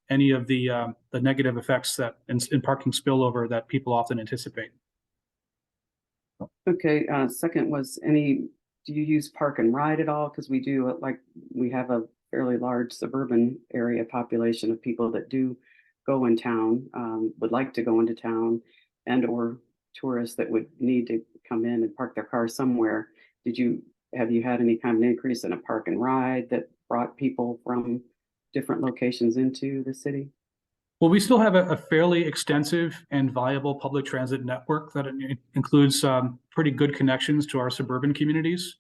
Speaker 2: any of the negative effects that in parking spillover that people often anticipate.
Speaker 6: Okay, second was do you use park and ride at all? Because we do, we have a fairly large suburban area population of people that do go in town, would like to go into town, and or tourists that would need to come in and park their car somewhere. Have you had any kind of increase in a park and ride that brought people from different locations into the city?
Speaker 2: Well, we still have a fairly extensive and viable public transit network that includes pretty good connections to our suburban communities.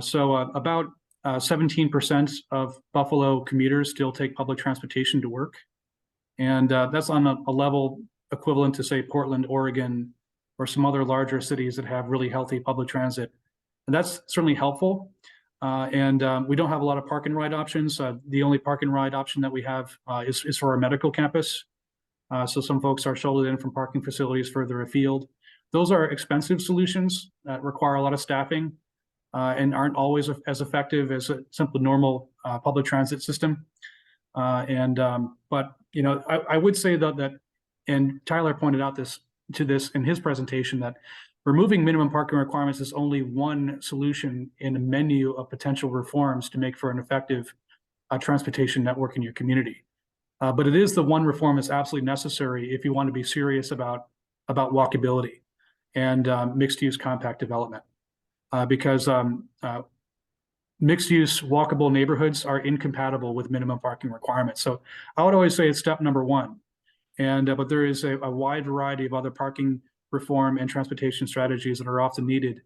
Speaker 2: So about 17% of Buffalo commuters still take public transportation to work. And that's on a level equivalent to, say, Portland, Oregon, or some other larger cities that have really healthy public transit. And that's certainly helpful. And we don't have a lot of park and ride options. The only park and ride option that we have is for our medical campus. So some folks are shouldered in from parking facilities further afield. Those are expensive solutions that require a lot of staffing and aren't always as effective as a simple normal public transit system. But I would say that, and Tyler pointed out this in his presentation, that removing minimum parking requirements is only one solution in a menu of potential reforms to make for an effective transportation network in your community. But it is the one reform that's absolutely necessary if you want to be serious about walkability and mixed-use compact development. Because mixed-use walkable neighborhoods are incompatible with minimum parking requirements. So I would always say it's step number one. But there is a wide variety of other parking reform and transportation strategies that are often needed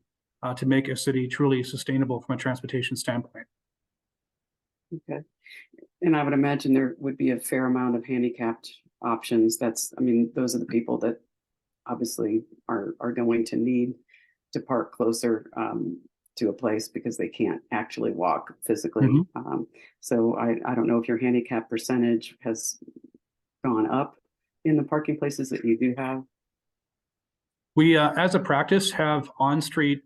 Speaker 2: to make a city truly sustainable from a transportation standpoint. Okay.
Speaker 6: And I would imagine there would be a fair amount of handicapped options. Those are the people that obviously are going to need to park closer to a place because they can't actually walk physically. Mm-hmm. So I don't know if your handicap percentage has gone up in the parking places that you do have.
Speaker 2: We, as a practice, have on-street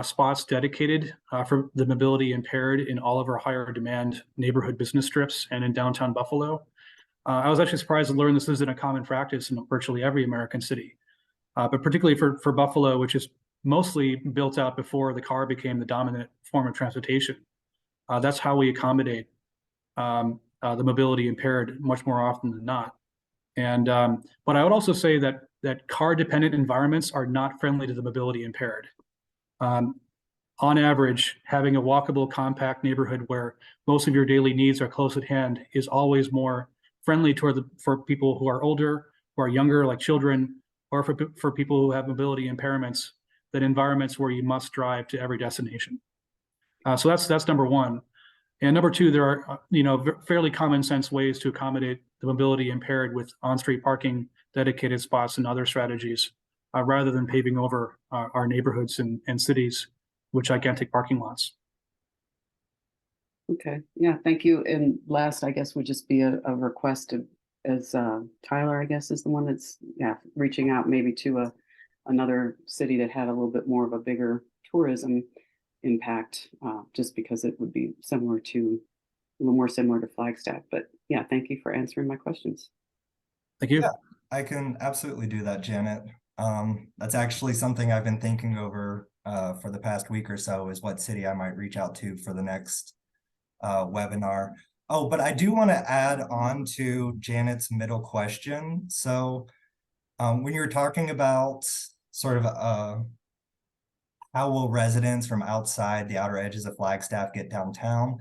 Speaker 2: spots dedicated for the mobility impaired in all of our higher demand neighborhood business strips and in downtown Buffalo. I was actually surprised to learn this isn't a common practice in virtually every American city, but particularly for Buffalo, which is mostly built out before the car became the dominant form of transportation. That's how we accommodate the mobility impaired much more often than not. And but I would also say that car-dependent environments are not friendly to the mobility impaired. On average, having a walkable, compact neighborhood where most of your daily needs are close at hand is always more friendly for people who are older, who are younger, like children, or for people who have mobility impairments, than environments where you must drive to every destination. So that's number one. And number two, there are fairly common sense ways to accommodate the mobility impaired with on-street parking, dedicated spots, and other strategies, rather than paving over our neighborhoods and cities with gigantic parking lots.
Speaker 6: Okay, yeah, thank you. And last, I guess, would just be a request as Tyler, I guess, is the one that's reaching out maybe to another city that had a little bit more of a bigger tourism impact, just because it would be a little more similar to Flagstaff. But thank you for answering my questions.
Speaker 2: Thank you.
Speaker 1: Yeah, I can absolutely do that, Janet. That's actually something I've been thinking over for the past week or so, is what city I might reach out to for the next webinar. Oh, but I do want to add on to Janet's middle question. So when you're talking about sort of how will residents from outside the outer edges of Flagstaff get downtown?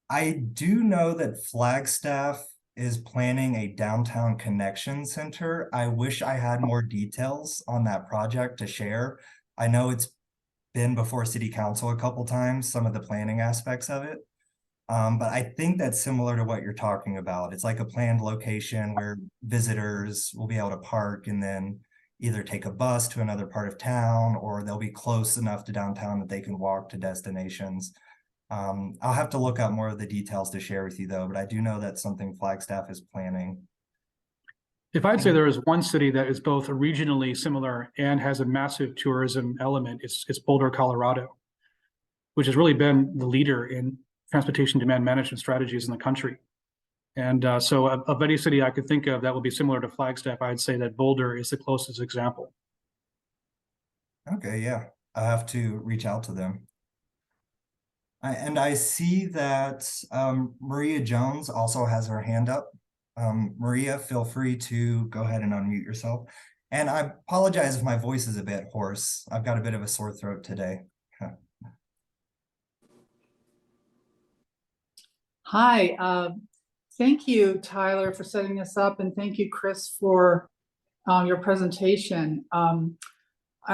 Speaker 1: I do know that Flagstaff is planning a downtown connection center. I wish I had more details on that project to share. I know it's been before city council a couple times, some of the planning aspects of it. But I think that's similar to what you're talking about. It's like a planned location where visitors will be able to park and then either take a bus to another part of town, or they'll be close enough to downtown that they can walk to destinations. I'll have to look up more of the details to share with you though, but I do know that's something Flagstaff is planning.
Speaker 2: If I'd say there is one city that is both regionally similar and has a massive tourism element, it's Boulder, Colorado, which has really been the leader in transportation demand management strategies in the country. And so of any city I could think of that would be similar to Flagstaff, I'd say that Boulder is the closest example.
Speaker 1: Okay, yeah, I have to reach out to them. And I see that Maria Jones also has her hand up. Maria, feel free to go ahead and unmute yourself. And I apologize if my voice is a bit hoarse. I've got a bit of a sore throat today.
Speaker 7: Hi, thank you, Tyler, for setting this up, and thank you, Chris, for your presentation.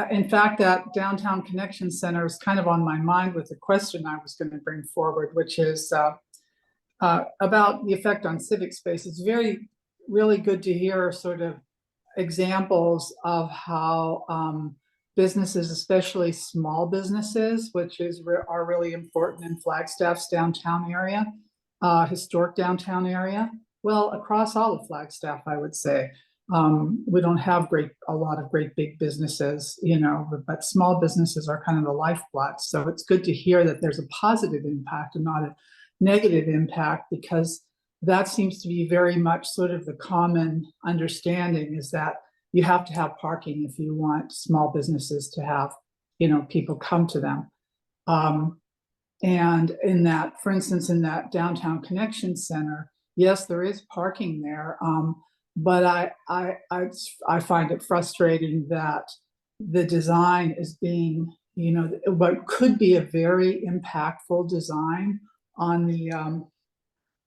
Speaker 7: In fact, that Downtown Connection Center is kind of on my mind with the question I was going to bring forward, which is about the effect on civic space. It's really good to hear sort of examples of how businesses, especially small businesses, which are really important in Flagstaff's downtown area, historic downtown area. Well, across all of Flagstaff, I would say. We don't have a lot of great big businesses, but small businesses are kind of the lifeblood. So it's good to hear that there's a positive impact and not a negative impact, because that seems to be very much sort of the common understanding, is that you have to have parking if you want small businesses to have, people come to them. And in that, for instance, in that Downtown Connection Center, yes, there is parking there. But I find it frustrating that the design is being, what could be a very impactful design on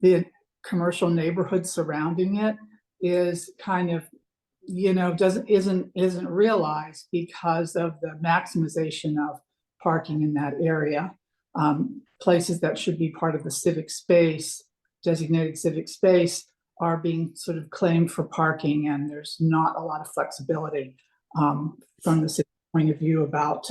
Speaker 7: the commercial neighborhood surrounding it is kind of, isn't realized because of the maximization of parking in that area. Places that should be part of the civic space, designated civic space, are being sort of claimed for parking, and there's not a lot of flexibility from the city point of view about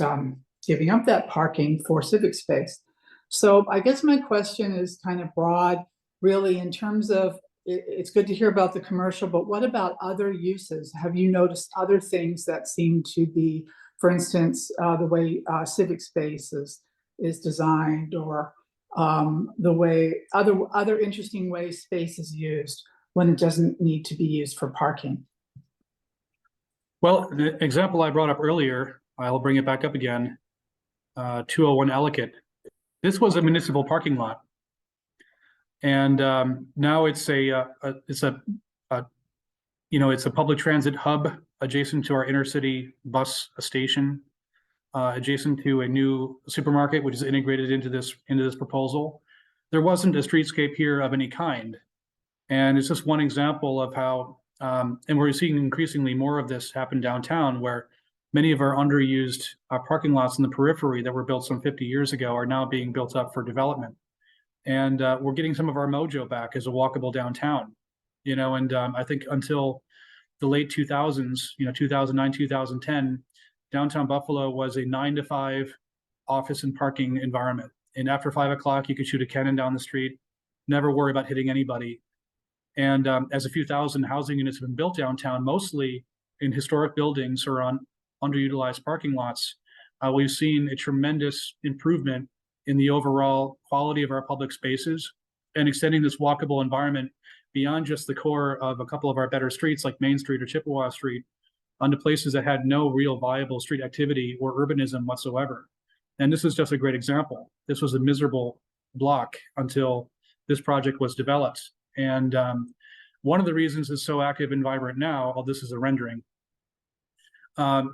Speaker 7: giving up that parking for civic space. So I guess my question is kind of broad, really, in terms of, it's good to hear about the commercial, but what about other uses? Have you noticed other things that seem to be, for instance, the way civic space is designed, or the way other interesting ways space is used when it doesn't need to be used for parking?
Speaker 2: Well, the example I brought up earlier, I'll bring it back up again. 201 Ellicott. This was a municipal parking lot, and now it's it's a public transit hub adjacent to our inner city bus station, adjacent to a new supermarket which is integrated into this proposal. There wasn't a streetscape here of any kind. And it's just one example of how, and we're seeing increasingly more of this happen downtown, where many of our underused parking lots in the periphery that were built some 50 years ago are now being built up for development. And we're getting some of our mojo back as a walkable downtown, and I think until the late 2000s, 2009, 2010, downtown Buffalo was a 9 to 5 office and parking environment. And after 5 o'clock, you could shoot a cannon down the street, never worry about hitting anybody. And as a few thousand housing units have been built downtown, mostly in historic buildings or on underutilized parking lots, we've seen a tremendous improvement in the overall quality of our public spaces, and extending this walkable environment beyond just the core of a couple of our better streets like Main Street or Chippewa Street, onto places that had no real viable street activity or urbanism whatsoever. And this is just a great example. This was a miserable block until this project was developed. And one of the reasons it's so active and vibrant now, well, this is a rendering,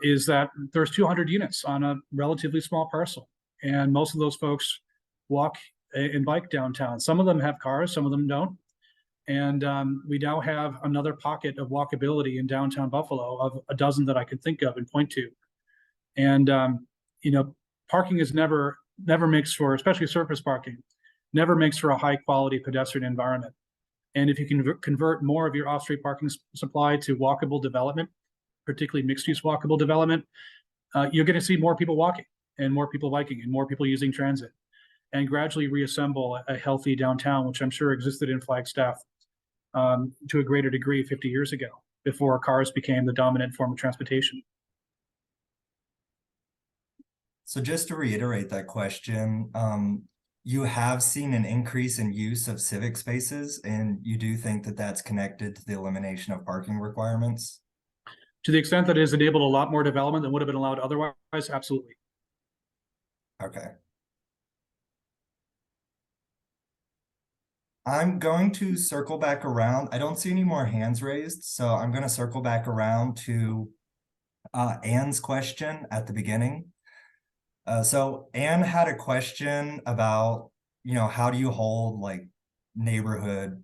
Speaker 2: is that there's 200 units on a relatively small parcel. And most of those folks walk and bike downtown. Some of them have cars, some of them don't. And we now have another pocket of walkability in downtown Buffalo of a dozen that I can think of and point to. And, you know, parking is never makes for, especially surface parking, never makes for a high quality pedestrian environment. And if you can convert more of your off-street parking supply to walkable development, particularly mixed-use walkable development, you're going to see more people walking and more people biking and more people using transit, and gradually reassemble a healthy downtown, which I'm sure existed in Flagstaff to a greater degree 50 years ago, before cars became the dominant form of transportation.
Speaker 1: So just to reiterate that question, you have seen an increase in use of civic spaces, and you do think that that's connected to the elimination of parking requirements?
Speaker 2: To the extent that it has enabled a lot more development than would have been allowed otherwise, absolutely.
Speaker 1: Okay. I'm going to circle back around. I don't see any more hands raised, so I'm going to circle back around to Anne's question at the beginning. So Anne had a question about, you know, how do you hold like neighborhood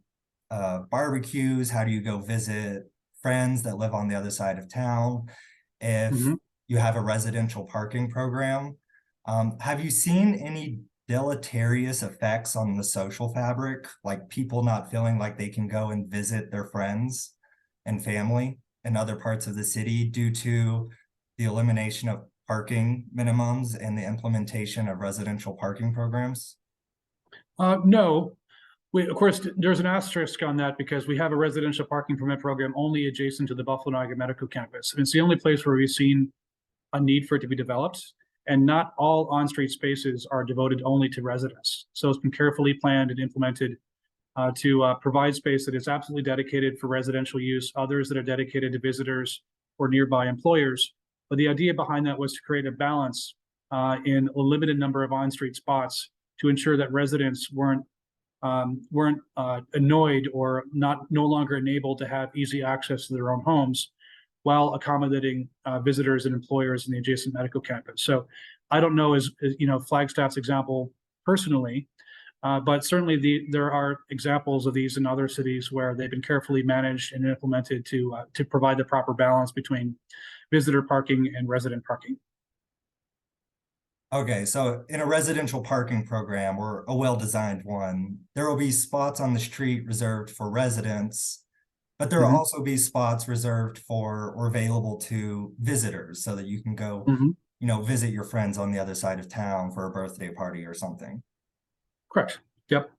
Speaker 1: barbecues? How do you go visit friends that live on the other side of town if you have a residential parking program? Have you seen any deleterious effects on the social fabric, like people not feeling like they can go and visit their friends and family in other parts of the city due to the elimination of parking minimums and the implementation of residential parking programs?
Speaker 2: No. Of course, there's an asterisk on that because we have a residential parking permit program only adjacent to the Buffalo Niagara Medical Campus. And it's the only place where we've seen a need for it to be developed. And not all on-street spaces are devoted only to residents. So it's been carefully planned and implemented to provide space that is absolutely dedicated for residential use, others that are dedicated to visitors or nearby employers. But the idea behind that was to create a balance in a limited number of on-street spots to ensure that residents weren't annoyed or no longer enabled to have easy access to their own homes, while accommodating visitors and employers in the adjacent medical campus. So I don't know as you know Flagstaff's example personally, but certainly there are examples of these in other cities where they've been carefully managed and implemented to provide the proper balance between visitor parking and resident parking.
Speaker 1: Okay, so in a residential parking program or a well-designed one, there will be spots on the street reserved for residents, but there will also be spots reserved for or available to visitors so that you can go, you know, visit your friends on the other side of town for a birthday party or something.
Speaker 2: Correct. Yep.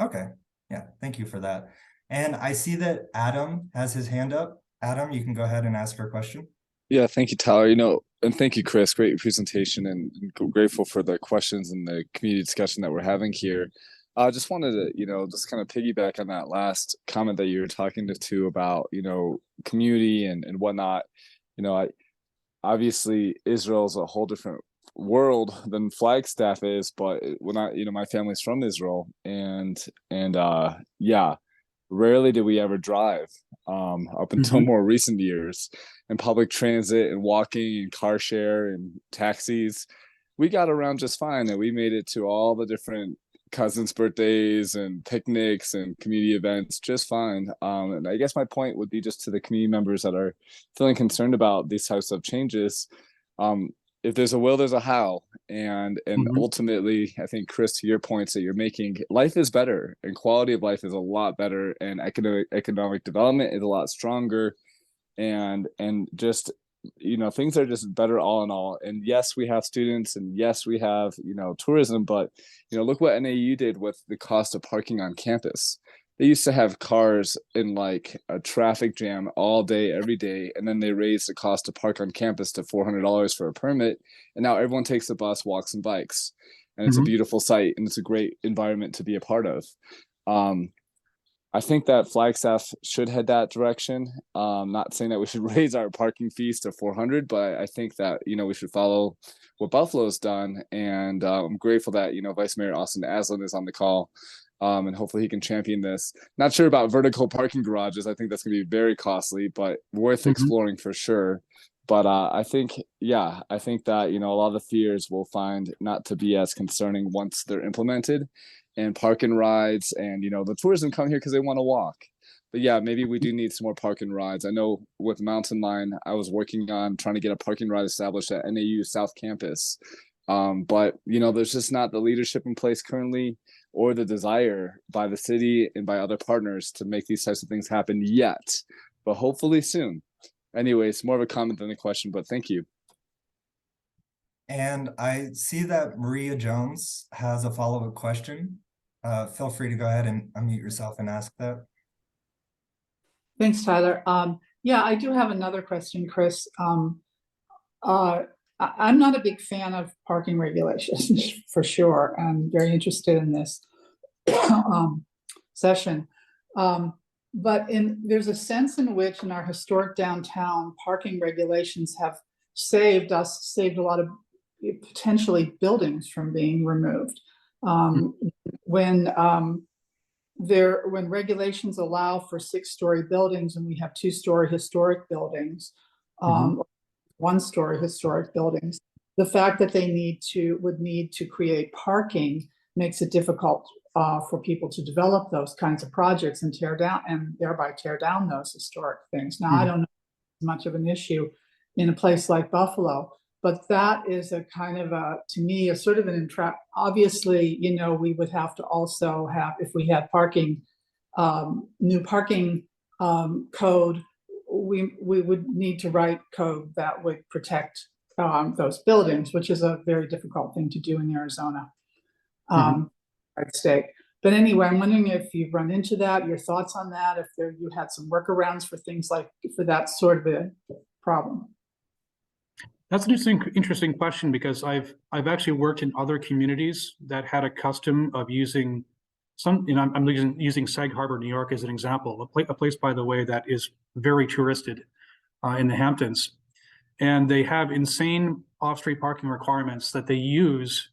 Speaker 1: Okay. Yeah, thank you for that. And I see that Adam has his hand up. Adam, you can go ahead and ask your question.
Speaker 8: Yeah, thank you, Tyler. You know, and thank you, Chris. Great presentation, and grateful for the questions and the community discussion that we're having here. I just wanted to, you know, just kind of piggyback on that last comment that you were talking to about, you know, community and whatnot. You know, obviously Israel's a whole different world than Flagstaff is, but when you know, my family's from Israel, and yeah, rarely did we ever drive up until more recent years. And public transit and walking and car share and taxis, we got around just fine, and we made it to all the different cousins' birthdays and picnics and community events just fine. And I guess my point would be just to the community members that are feeling concerned about these types of changes. If there's a will, there's a how. And ultimately, I think, Chris, to your points that you're making, life is better and quality of life is a lot better, and economic development is a lot stronger. And just, you know, things are just better all in all. And yes, we have students, and yes, we have, you know, tourism, but, you know, look what NAU did with the cost of parking on campus. They used to have cars in like a traffic jam all day, every day. And then they raised the cost to park on campus to $400 for a permit. And now everyone takes the bus, walks, and bikes. And it's a beautiful sight, and it's a great environment to be a part of. I think that Flagstaff should head that direction. Not saying that we should raise our parking fees to 400, but I think that, you know, we should follow what Buffalo's done. And I'm grateful that, you know, Vice Mayor Austin Aslan is on the call. And hopefully he can champion this. Not sure about vertical parking garages. I think that's going to be very costly, but worth exploring for sure. But I think that, you know, a lot of the fears we'll find not to be as concerning once they're implemented, and park and rides, and, you know, the tourism come here because they want to walk. But yeah, maybe we do need some more park and rides. I know with Mountain Line, I was working on trying to get a parking ride established at NAU South Campus. But, you know, there's just not the leadership in place currently, or the desire by the city and by other partners to make these types of things happen yet, but hopefully soon. Anyways, more of a comment than a question, but thank you.
Speaker 1: And I see that Maria Jones has a follow-up question. Feel free to go ahead and unmute yourself and ask that.
Speaker 7: Thanks, Tyler. Yeah, I do have another question, Chris. I'm not a big fan of parking regulations for sure. I'm very interested in this session. But there's a sense in which in our historic downtown, parking regulations have saved a lot of potentially buildings from being removed. When regulations allow for 6-story buildings and we have 2-story historic buildings, one-story historic buildings, the fact that they would need to create parking makes it difficult for people to develop those kinds of projects and thereby tear down those historic things. Now, I don't know if it's much of an issue in a place like Buffalo, but that is a kind of to me, a sort of an entrap. Obviously, you know, we would have to also have, if we had parking, new parking code, we would need to write code that would protect those buildings, which is a very difficult thing to do in Arizona. State. But anyway, I'm wondering if you've run into that, your thoughts on that, if you had some workarounds for things for that sort of a problem.
Speaker 2: That's an interesting question, because I've actually worked in other communities that had a custom of using I'm using Sag Harbor, New York as an example, a place, by the way, that is very touristed in the Hamptons. And they have insane off-street parking requirements that they use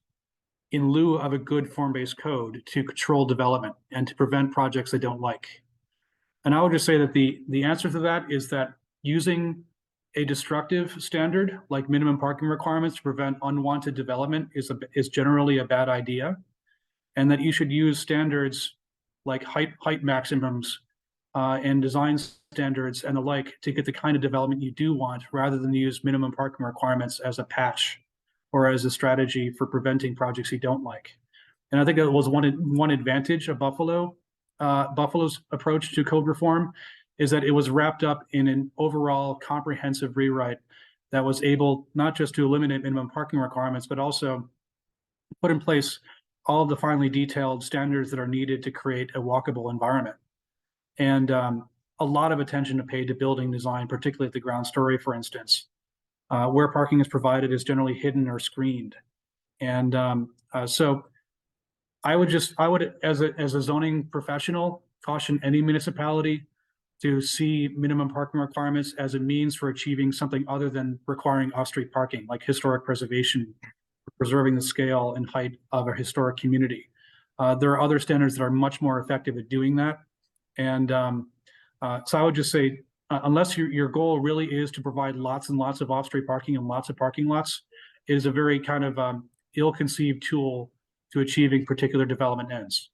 Speaker 2: in lieu of a good form-based code to control development and to prevent projects they don't like. And I would just say that the answer to that is that using a destructive standard like minimum parking requirements to prevent unwanted development is generally a bad idea, and that you should use standards like height maximums and design standards and the like to get the kind of development you do want, rather than use minimum parking requirements as a patch or as a strategy for preventing projects you don't like. And I think that was one advantage of Buffalo's approach to code reform, is that it was wrapped up in an overall comprehensive rewrite that was able not just to eliminate minimum parking requirements, but also put in place all of the finely detailed standards that are needed to create a walkable environment. And a lot of attention to paid to building design, particularly at the ground story, for instance. Where parking is provided is generally hidden or screened. And so I would, as a zoning professional, caution any municipality to see minimum parking requirements as a means for achieving something other than requiring off-street parking, like historic preservation, preserving the scale and height of a historic community. There are other standards that are much more effective at doing that. And so I would just say, unless your goal really is to provide lots and lots of off-street parking and lots of parking lots, it is a very kind of ill-conceived tool to achieving particular development ends.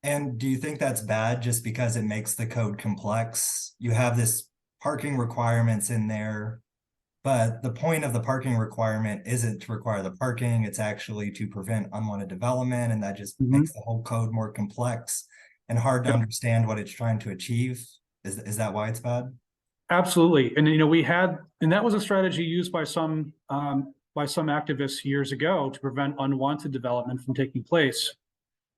Speaker 1: And do you think that's bad just because it makes the code complex? You have this parking requirements in there, but the point of the parking requirement isn't to require the parking, it's actually to prevent unwanted development, and that just makes the whole code more complex and hard to understand what it's trying to achieve. Is that why it's bad?
Speaker 2: Absolutely. And, you know, and that was a strategy used by some activists years ago to prevent unwanted development from taking place.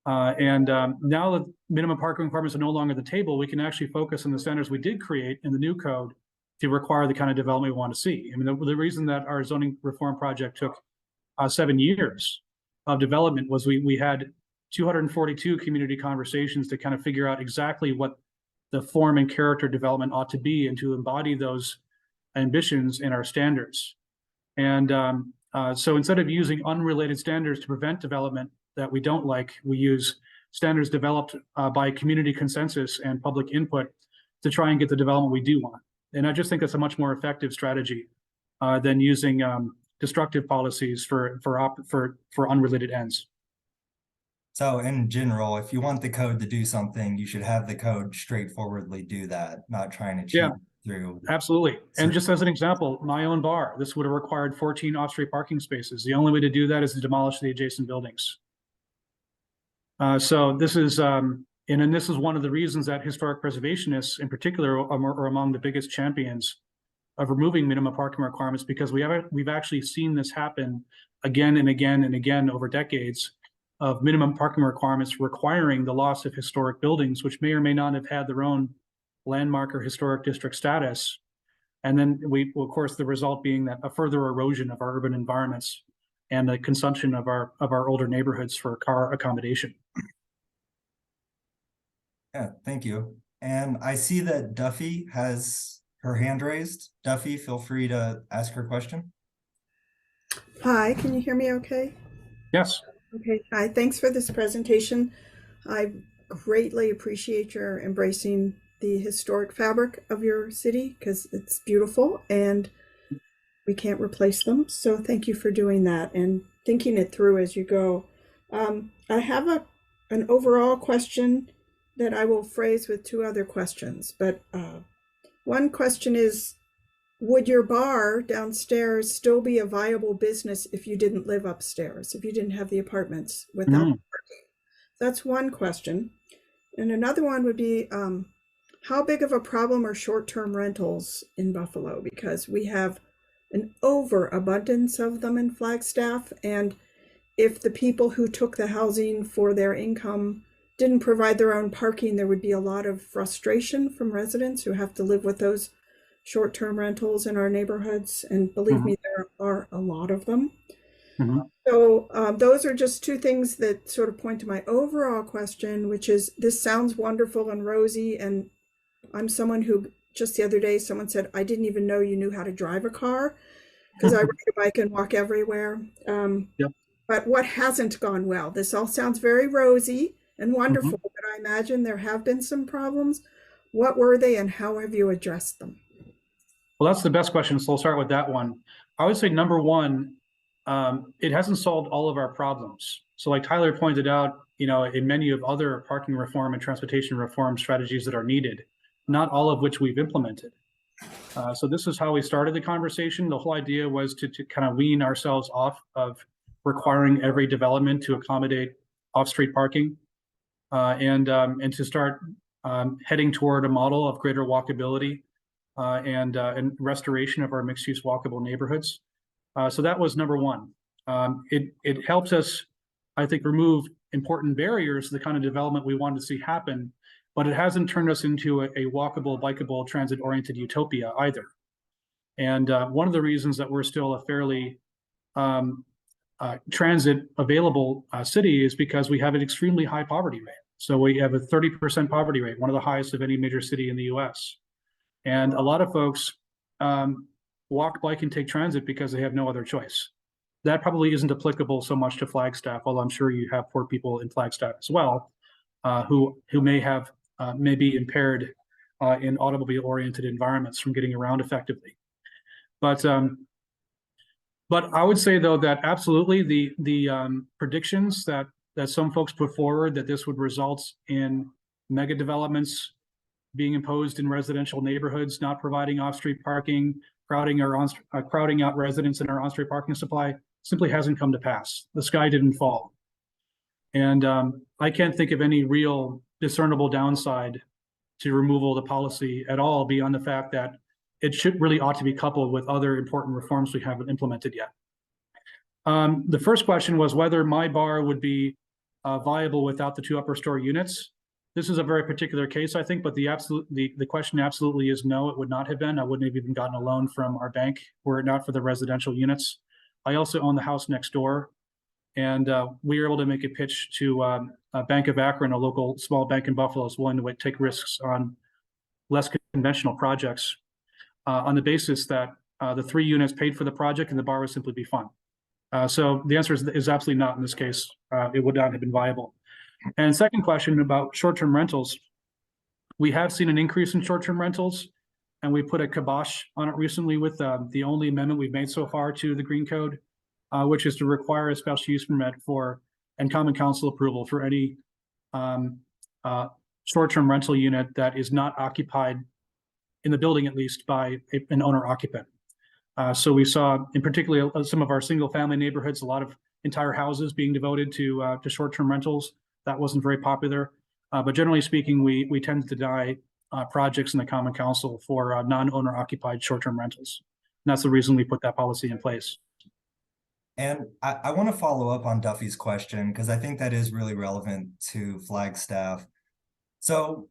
Speaker 2: And now that minimum parking requirements are no longer the table, we can actually focus on the standards we did create in the new code to require the kind of development we want to see. I mean, the reason that our zoning reform project took 7 years of development was we had 242 community conversations to kind of figure out exactly what the form and character development ought to be and to embody those ambitions in our standards. And so instead of using unrelated standards to prevent development that we don't like, we use standards developed by community consensus and public input to try and get the development we do want. And I just think that's a much more effective strategy than using destructive policies for unrelated ends.
Speaker 1: So in general, if you want the code to do something, you should have the code straightforwardly do that, not trying to cheat through.
Speaker 2: Absolutely. And just as an example, my own bar, this would have required 14 off-street parking spaces. The only way to do that is to demolish the adjacent buildings. So this is, and this is one of the reasons that historic preservationists in particular are among the biggest champions of removing minimum parking requirements, because we've actually seen this happen again and again and again over decades of minimum parking requirements requiring the loss of historic buildings, which may or may not have had their own landmark or historic district status. And then of course, the result being that a further erosion of our urban environments and the consumption of our older neighborhoods for car accommodation.
Speaker 1: Yeah, thank you. And I see that Duffy has her hand raised. Duffy, feel free to ask her question.
Speaker 9: Hi, can you hear me okay?
Speaker 2: Yes.
Speaker 9: Okay, hi, thanks for this presentation. I greatly appreciate your embracing the historic fabric of your city because it's beautiful and we can't replace them. So thank you for doing that and thinking it through as you go. I have an overall question that I will phrase with two other questions, but one question is, would your bar downstairs still be a viable business if you didn't live upstairs, if you didn't have the apartments without the parking? That's one question. And another one would be, how big of a problem are short-term rentals in Buffalo? Because we have an overabundance of them in Flagstaff. And if the people who took the housing for their income didn't provide their own parking, there would be a lot of frustration from residents who have to live with those short-term rentals in our neighborhoods. And believe me, there are a lot of them. So those are just two things that sort of point to my overall question, which is, this sounds wonderful and rosy. And I'm someone who just the other day, someone said, I didn't even know you knew how to drive a car because I ride a bike and walk everywhere. But what hasn't gone well? This all sounds very rosy and wonderful, but I imagine there have been some problems. What were they and how have you addressed them?
Speaker 2: Well, that's the best question. So I'll start with that one. I would say number one, it hasn't solved all of our problems. So like Tyler pointed out, in many of other parking reform and transportation reform strategies that are needed, not all of which we've implemented. So this is how we started the conversation. The whole idea was to kind of wean ourselves off of requiring every development to accommodate off-street parking and to start heading toward a model of greater walkability and restoration of our mixed-use walkable neighborhoods. So that was number one. It helps us, I think, remove important barriers to the kind of development we wanted to see happen, but it hasn't turned us into a walkable, bikeable, transit-oriented utopia either. And one of the reasons that we're still a fairly transit-available city is because we have an extremely high poverty rate. So we have a 30% poverty rate, one of the highest of any major city in the US. And a lot of folks walk, bike, and take transit because they have no other choice. That probably isn't applicable so much to Flagstaff, although I'm sure you have poor people in Flagstaff as well, who may be impaired in automobile-oriented environments from getting around effectively. But I would say though that absolutely the predictions that some folks put forward that this would result in mega developments being imposed in residential neighborhoods, not providing off-street parking, crowding out residents in our on-street parking supply simply hasn't come to pass. The sky didn't fall. And I can't think of any real discernible downside to removal of the policy at all beyond the fact that it ought to be coupled with other important reforms we haven't implemented yet. The first question was whether my bar would be viable without the 2 upper story units. This is a very particular case, I think, but the question absolutely is no, it would not have been. I wouldn't have even gotten a loan from our bank were it not for the residential units. I also own the house next door, And we were able to make a pitch to Bank of Akron, a local small bank in Buffalo, is willing to take risks on less conventional projects on the basis that the 3 units paid for the project and the bar would simply be fun. So the answer is absolutely not in this case. It would not have been viable. And second question about short-term rentals. We have seen an increase in short-term rentals, and we put a kibosh on it recently with the only amendment we've made so far to the Green Code, which is to require a special use permit for and common council approval for any short-term rental unit that is not occupied in the building, at least by an owner occupant. So we saw, in particular, some of our single-family neighborhoods, a lot of entire houses being devoted to short-term rentals. That wasn't very popular, but generally speaking, we tend to deny projects in the Common Council for non-owner occupied short-term rentals. And that's the reason we put that policy in place.
Speaker 1: And I want to follow up on Duffy's question, because I think that is really relevant to Flagstaff. So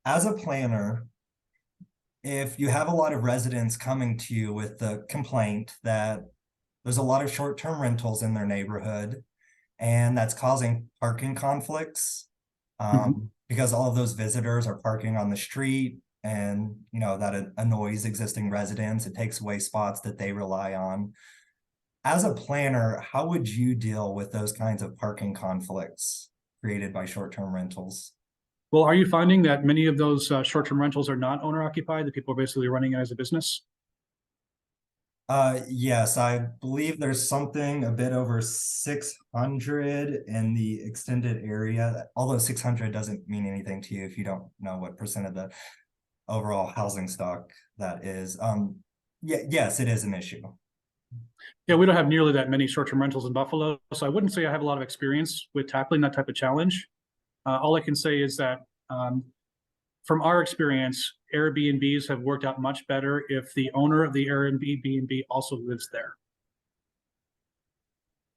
Speaker 1: as a planner, if you have a lot of residents coming to you with the complaint that there's a lot of short-term rentals in their neighborhood, and that's causing parking conflicts, because all of those visitors are parking on the street, and that annoys existing residents. It takes away spots that they rely on. As a planner, how would you deal with those kinds of parking conflicts created by short-term rentals?
Speaker 2: Well, are you finding that many of those short-term rentals are not owner occupied, that people are basically running it as a business?
Speaker 1: Yes, I believe there's something a bit over 600 in the extended area, although 600 doesn't mean anything to you if you don't know what percent of the overall housing stock that is. Yes, it is an issue.
Speaker 2: Yeah, we don't have nearly that many short-term rentals in Buffalo, so I wouldn't say I have a lot of experience with tackling that type of challenge. All I can say is that from our experience, Airbnbs have worked out much better if the owner of the Airbnb also lives there.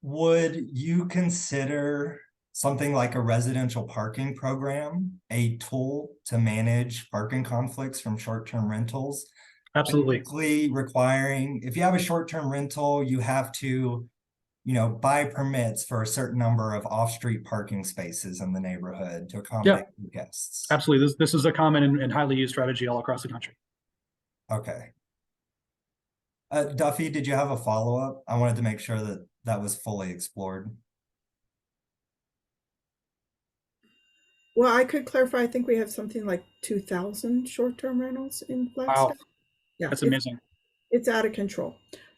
Speaker 1: Would you consider something like a residential parking program a tool to manage parking conflicts from short-term rentals?
Speaker 2: Absolutely.
Speaker 1: Basically requiring, if you have a short-term rental, you have to buy permits for a certain number of off-street parking spaces in the neighborhood to accommodate guests.
Speaker 2: Absolutely. This is a common and highly used strategy all across the country.
Speaker 1: Okay. Duffy, did you have a follow-up? I wanted to make sure that that was fully explored.
Speaker 9: Well, I could clarify. I think we have something like 2,000 short-term rentals in Flagstaff.
Speaker 2: Wow.
Speaker 9: Yeah,
Speaker 2: That's amazing.
Speaker 9: It's out of control.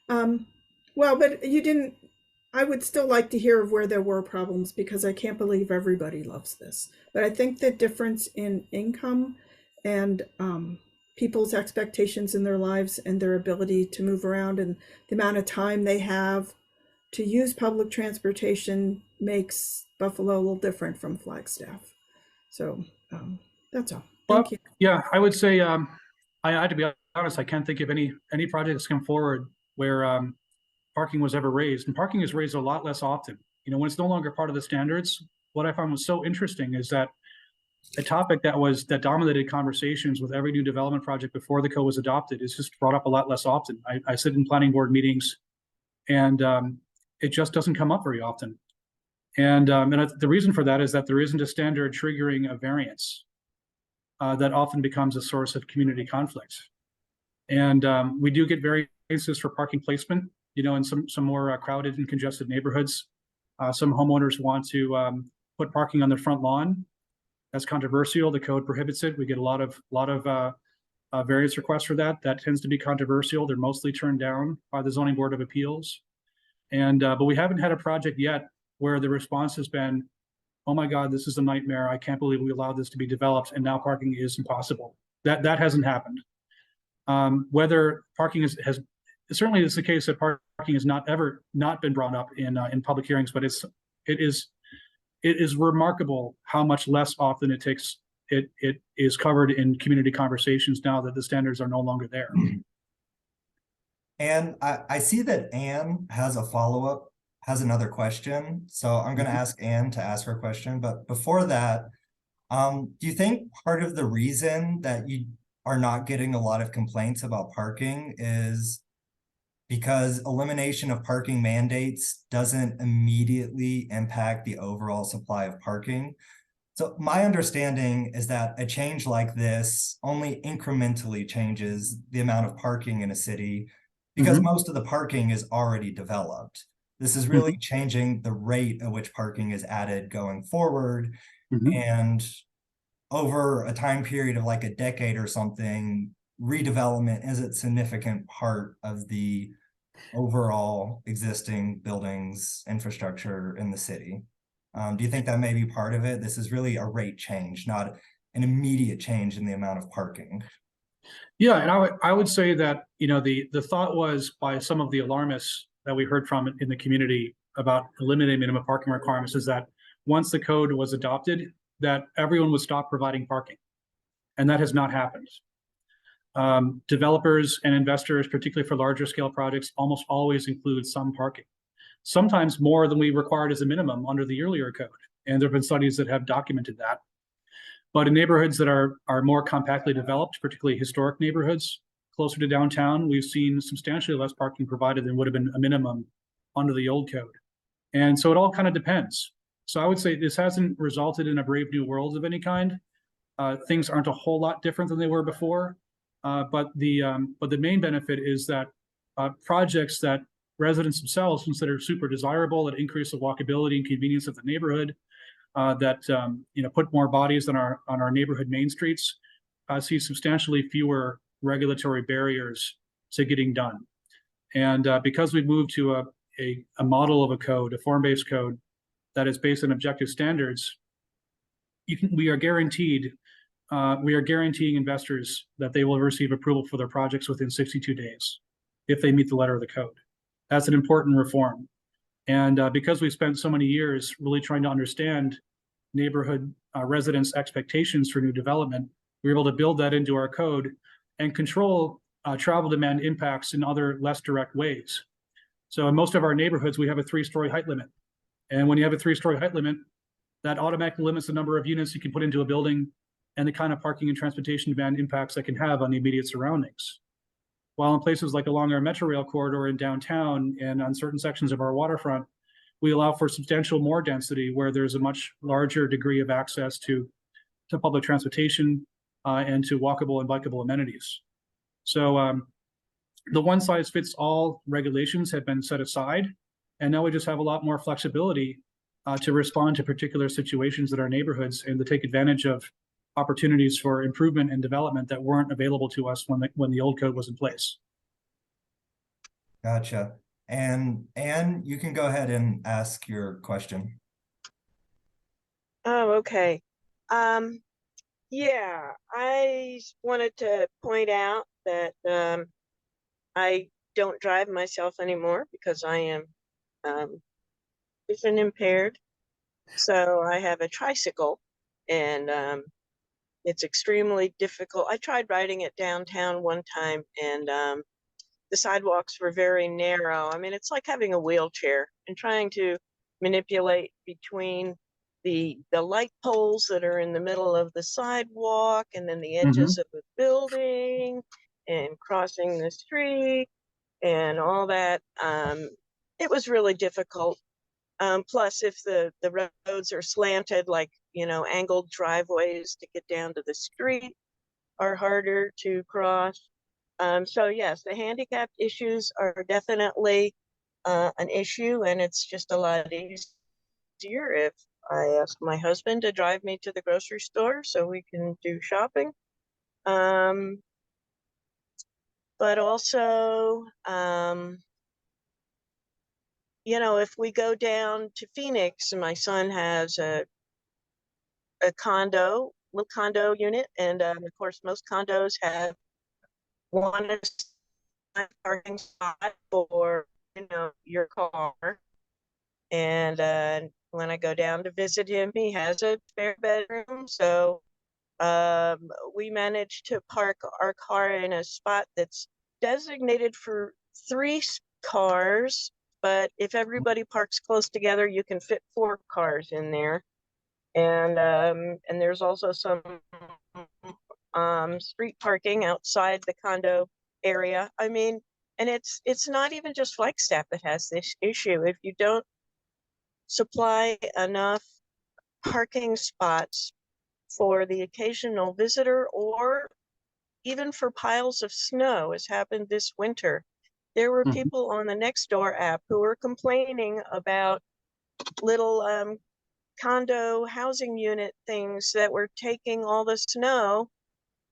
Speaker 9: Well, but you didn't. I would still like to hear of where there were problems, because I can't believe everybody loves this. But I think the difference in income and people's expectations in their lives and their ability to move around and the amount of time they have to use public transportation makes Buffalo a little different from Flagstaff. So that's all. Thank you.
Speaker 2: Yeah, I would say I had to be honest. I can't think of any projects come forward where parking was ever raised, and parking is raised a lot less often. When it's no longer part of the standards. What I found was so interesting is that a topic that dominated conversations with every new development project before the code was adopted is just brought up a lot less often. I sit in planning board meetings, and it just doesn't come up very often. And the reason for that is that there isn't a standard triggering a variance that often becomes a source of community conflict. And we do get variances for parking placement, in some more crowded and congested neighborhoods. Some homeowners want to put parking on their front lawn. That's controversial. The code prohibits it. We get a lot of variance requests for that. That tends to be controversial. They're mostly turned down by the Zoning Board of Appeals. And but we haven't had a project yet where the response has been, "Oh my God, this is a nightmare. I can't believe we allowed this to be developed, and now parking is impossible." That hasn't happened. Whether parking has certainly it's the case that parking has not been brought up in public hearings, but it is remarkable how much less often it is covered in community conversations now that the standards are no longer there.
Speaker 1: And I see that Anne has a follow-up, has another question. So I'm going to ask Anne to ask her question. But before that, do you think part of the reason that you are not getting a lot of complaints about parking is because elimination of parking mandates doesn't immediately impact the overall supply of parking. So my understanding is that a change like this only incrementally changes the amount of parking in a city because most of the parking is already developed. This is really changing the rate at which parking is added going forward. And over a time period of like a decade or something, redevelopment is a significant part of the overall existing buildings infrastructure in the city. Do you think that may be part of it? This is really a rate change, not an immediate change in the amount of parking.
Speaker 2: Yeah, and I would say that, you know, the thought was by some of the alarmists that we heard from in the community about eliminating minimum parking requirements is that once the code was adopted, that everyone would stop providing parking. And that has not happened. Developers and investors, particularly for larger scale projects, almost always include some parking, sometimes more than we required as a minimum under the earlier code. And there have been studies that have documented that. But in neighborhoods that are more compactly developed, particularly historic neighborhoods closer to downtown, we've seen substantially less parking provided than would have been a minimum under the old code. And so it all kind of depends. So I would say this hasn't resulted in a brave new world of any kind. Things aren't a whole lot different than they were before. But the main benefit is that projects that residents themselves consider super desirable, that increase the walkability and convenience of the neighborhood, that you know, put more bodies on our neighborhood main streets, see substantially fewer regulatory barriers to getting done. And because we've moved to a model of a code, a form-based code that is based on objective standards, we are guaranteeing investors that they will receive approval for their projects within 62 days if they meet the letter of the code. That's an important reform. And because we spent so many years really trying to understand neighborhood residents' expectations for new development, we were able to build that into our code and control travel demand impacts in other less direct ways. So in most of our neighborhoods, we have a 3-story height limit. And when you have a 3-story height limit, that automatically limits the number of units you can put into a building and the kind of parking and transportation demand impacts that can have on the immediate surroundings. While in places like along our Metro Rail corridor in downtown and on certain sections of our waterfront, we allow for substantial more density where there's a much larger degree of access to public transportation and to walkable and bikeable amenities. So the one-size-fits-all regulations have been set aside, and now we just have a lot more flexibility to respond to particular situations in our neighborhoods and to take advantage of opportunities for improvement and development that weren't available to us when the old code was in place.
Speaker 1: Gotcha. And you can go ahead and ask your question.
Speaker 3: Oh, okay. Yeah, I wanted to point out that I don't drive myself anymore because I am vision impaired. So I have a tricycle, and it's extremely difficult. I tried riding it downtown one time, and the sidewalks were very narrow. I mean, it's like having a wheelchair and trying to manipulate between the light poles that are in the middle of the sidewalk and then the edges of the building and crossing the street and all that. It was really difficult. Plus, if the roads are slanted, like, you know, angled driveways to get down to the street are harder to cross. So yes, the handicapped issues are definitely an issue, and it's just a lot easier if I ask my husband to drive me to the grocery store so we can do shopping. But also, you know, if we go down to Phoenix, my son has a little condo unit, and of course, most condos have one parking spot for, you know, your car. And when I go down to visit him, he has a spare bedroom. So we managed to park our car in a spot that's designated for 3 cars. But if everybody parks close together, you can fit 4 cars in there. And there's also some street parking outside the condo area. I mean, And it's not even just Flagstaff that has this issue. If you don't supply enough parking spots for the occasional visitor, or even for piles of snow, as happened this winter, there were people on the Nextdoor app who were complaining about little condo housing unit things that were taking all the snow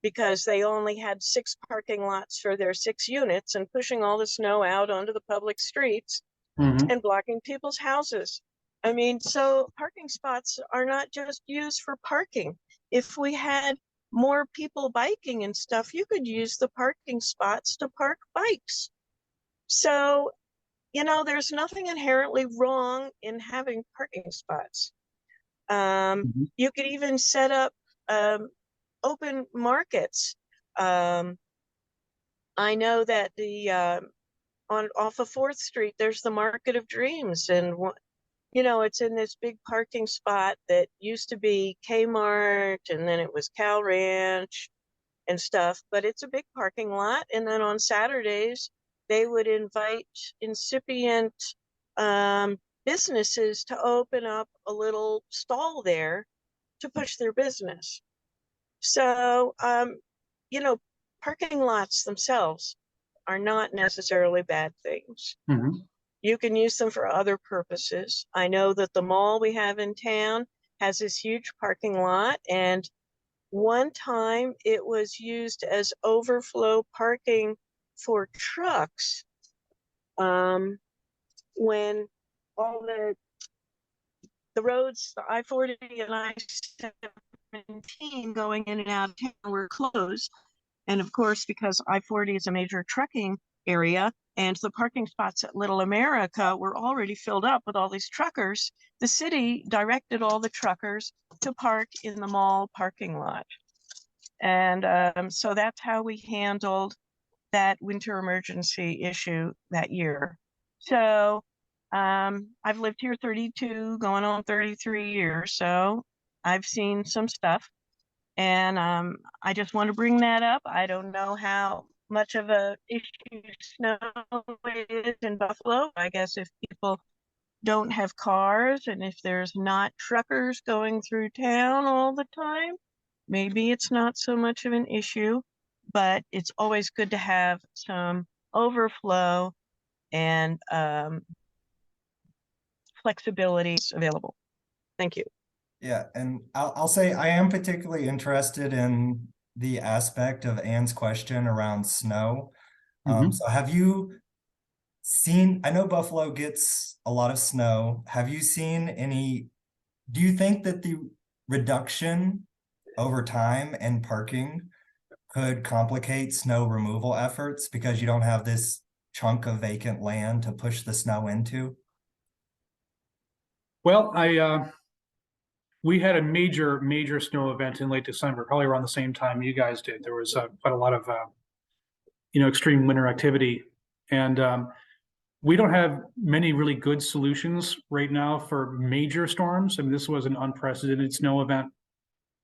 Speaker 3: because they only had 6 parking lots for their 6 units and pushing all the snow out onto the public streets and blocking people's houses. I mean, so parking spots are not just used for parking. If we had more people biking and stuff, you could use the parking spots to park bikes. So, you know, there's nothing inherently wrong in having parking spots. You could even set up open markets. I know that the off of 4th Street, there's the Market of Dreams, and you know, it's in this big parking spot that used to be Kmart, and then it was Cal Ranch and stuff, but it's a big parking lot. And then on Saturdays, they would invite incipient businesses to open up a little stall there to push their business. So, you know, parking lots themselves are not necessarily bad things. You can use them for other purposes. I know that the mall we have in town has this huge parking lot, and one time it was used as overflow parking for trucks when all the roads, the I-40 and I-17 going in and out of town were closed. And of course, because I-40 is a major trucking area and the parking spots at Little America were already filled up with all these truckers, the city directed all the truckers to park in the mall parking lot. And so that's how we handled that winter emergency issue that year. So I've lived here 32, going on 33 years. So I've seen some stuff. And I just want to bring that up. I don't know how much of a issue snow is in Buffalo. I guess if people don't have cars and if there's not truckers going through town all the time, maybe it's not so much of an issue, but it's always good to have some overflow and flexibility available. Thank you.
Speaker 1: Yeah, and I'll say I am particularly interested in the aspect of Anne's question around snow. So have you seen, I know Buffalo gets a lot of snow. Have you seen any, do you think that the reduction over time in parking could complicate snow removal efforts because you don't have this chunk of vacant land to push the snow into?
Speaker 2: Well, we had a major snow event in late December, probably around the same time you guys did. There was quite a lot of, extreme winter activity. And we don't have many really good solutions right now for major storms. I mean, this was an unprecedented snow event.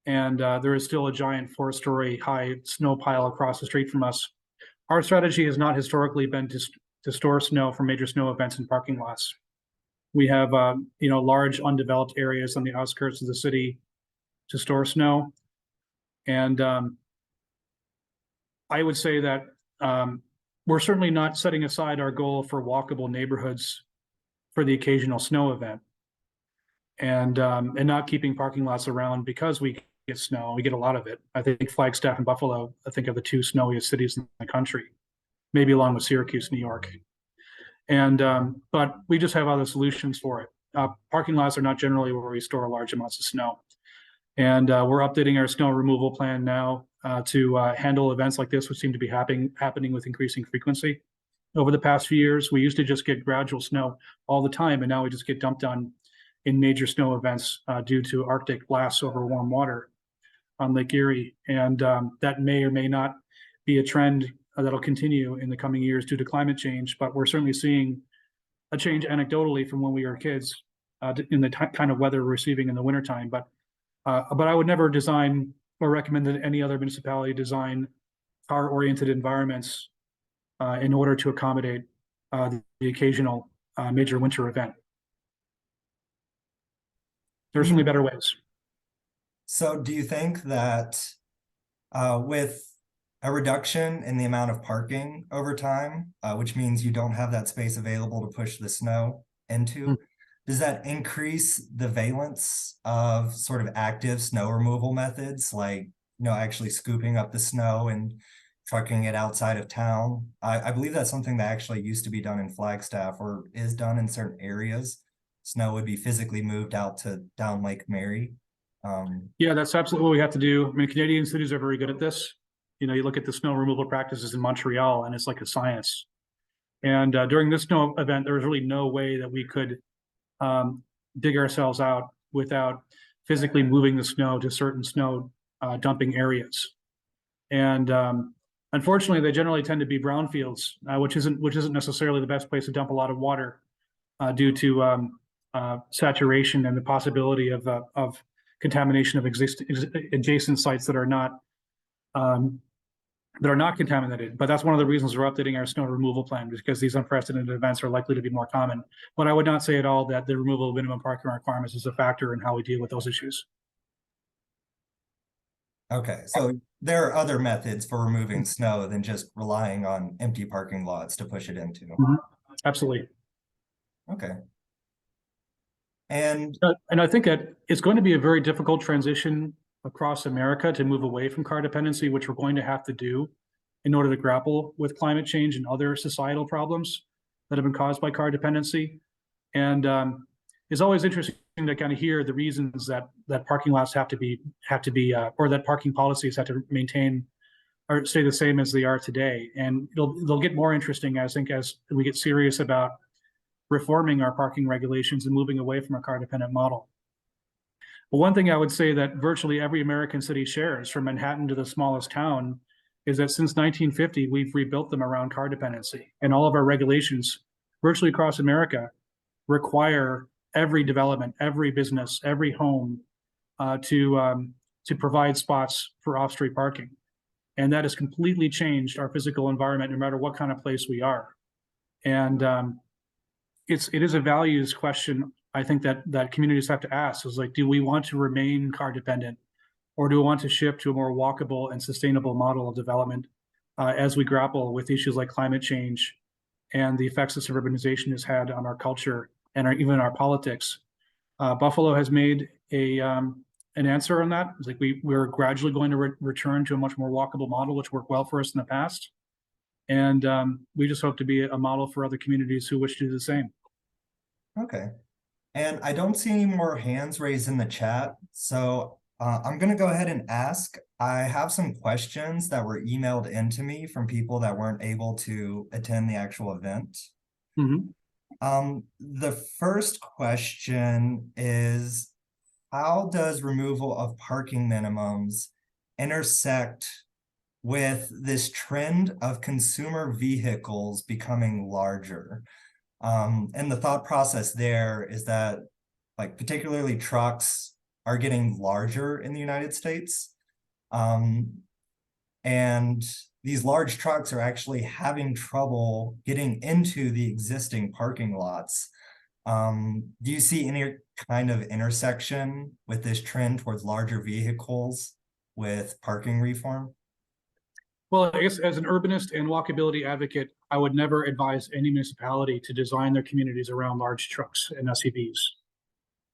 Speaker 2: And there is still a giant 4-story high snow pile across the street from us. Our strategy has not historically been to store snow for major snow events in parking lots. We have, large undeveloped areas on the outskirts of the city to store snow. And I would say that we're certainly not setting aside our goal for walkable neighborhoods for the occasional snow event. And not keeping parking lots around because we get snow. We get a lot of it. I think Flagstaff and Buffalo, I think, are the 2 snowiest cities in the country, maybe along with Syracuse, New York. And but we just have other solutions for it. Parking lots are not generally where we store large amounts of snow. And we're updating our snow removal plan now to handle events like this, which seem to be happening with increasing frequency. Over the past few years, we used to just get gradual snow all the time, and now we just get dumped on in major snow events due to Arctic blasts over warm water on Lake Erie. And that may or may not be a trend that'll continue in the coming years due to climate change, but we're certainly seeing a change anecdotally from when we were kids in the kind of weather we're receiving in the wintertime. But I would never design or recommend that any other municipality design car-oriented environments in order to accommodate the occasional major winter event. There's certainly better ways.
Speaker 1: So do you think that with a reduction in the amount of parking over time, which means you don't have that space available to push the snow into, does that increase the valence of sort of active snow removal methods, like, actually scooping up the snow and trucking it outside of town? I believe that's something that actually used to be done in Flagstaff, or is done in certain areas. Snow would be physically moved out to down Lake Mary.
Speaker 2: Yeah, that's absolutely what we have to do. I mean, Canadian cities are very good at this. You look at the snow removal practices in Montreal, and it's like a science. And during this snow event, there was really no way that we could dig ourselves out without physically moving the snow to certain snow dumping areas. And unfortunately, they generally tend to be brownfields, which isn't necessarily the best place to dump a lot of water due to saturation and the possibility of contamination of adjacent sites that are not contaminated. But that's one of the reasons we're updating our snow removal plan, because these unprecedented events are likely to be more common. But I would not say at all that the removal of minimum parking requirements is a factor in how we deal with those issues.
Speaker 1: Okay, so there are other methods for removing snow than just relying on empty parking lots to push it into.
Speaker 2: Absolutely.
Speaker 1: Okay. And
Speaker 2: I think that it's going to be a very difficult transition across America to move away from car dependency, which we're going to have to do in order to grapple with climate change and other societal problems that have been caused by car dependency. And it's always interesting to kind of hear the reasons that parking lots have to be, or that parking policies have to maintain or stay the same as they are today. And they'll get more interesting, I think, as we get serious about reforming our parking regulations and moving away from a car-dependent model. But one thing I would say that virtually every American city shares, from Manhattan to the smallest town, is that since 1950, we've rebuilt them around car dependency. And all of our regulations, virtually across America, require every development, every business, every home to provide spots for off-street parking. And that has completely changed our physical environment, no matter what kind of place we are. And it is a values question, I think, that communities have to ask, is like, do we want to remain car dependent, or do we want to shift to a more walkable and sustainable model of development as we grapple with issues like climate change and the effects that suburbanization has had on our culture and even our politics? Buffalo has made an answer on that. It's like we're gradually going to return to a much more walkable model, which worked well for us in the past. And we just hope to be a model for other communities who wish to do the same.
Speaker 1: okay. And I don't see any more hands raised in the chat. So I'm going to go ahead and ask. I have some questions that were emailed into me from people that weren't able to attend the actual event. The first question is, how does removal of parking minimums intersect with this trend of consumer vehicles becoming larger? And the thought process there is that, like, particularly trucks are getting larger in the United States. And these large trucks are actually having trouble getting into the existing parking lots. Do you see any kind of intersection with this trend towards larger vehicles with parking reform?
Speaker 2: Well, I guess as an urbanist and walkability advocate, I would never advise any municipality to design their communities around large trucks and SUVs.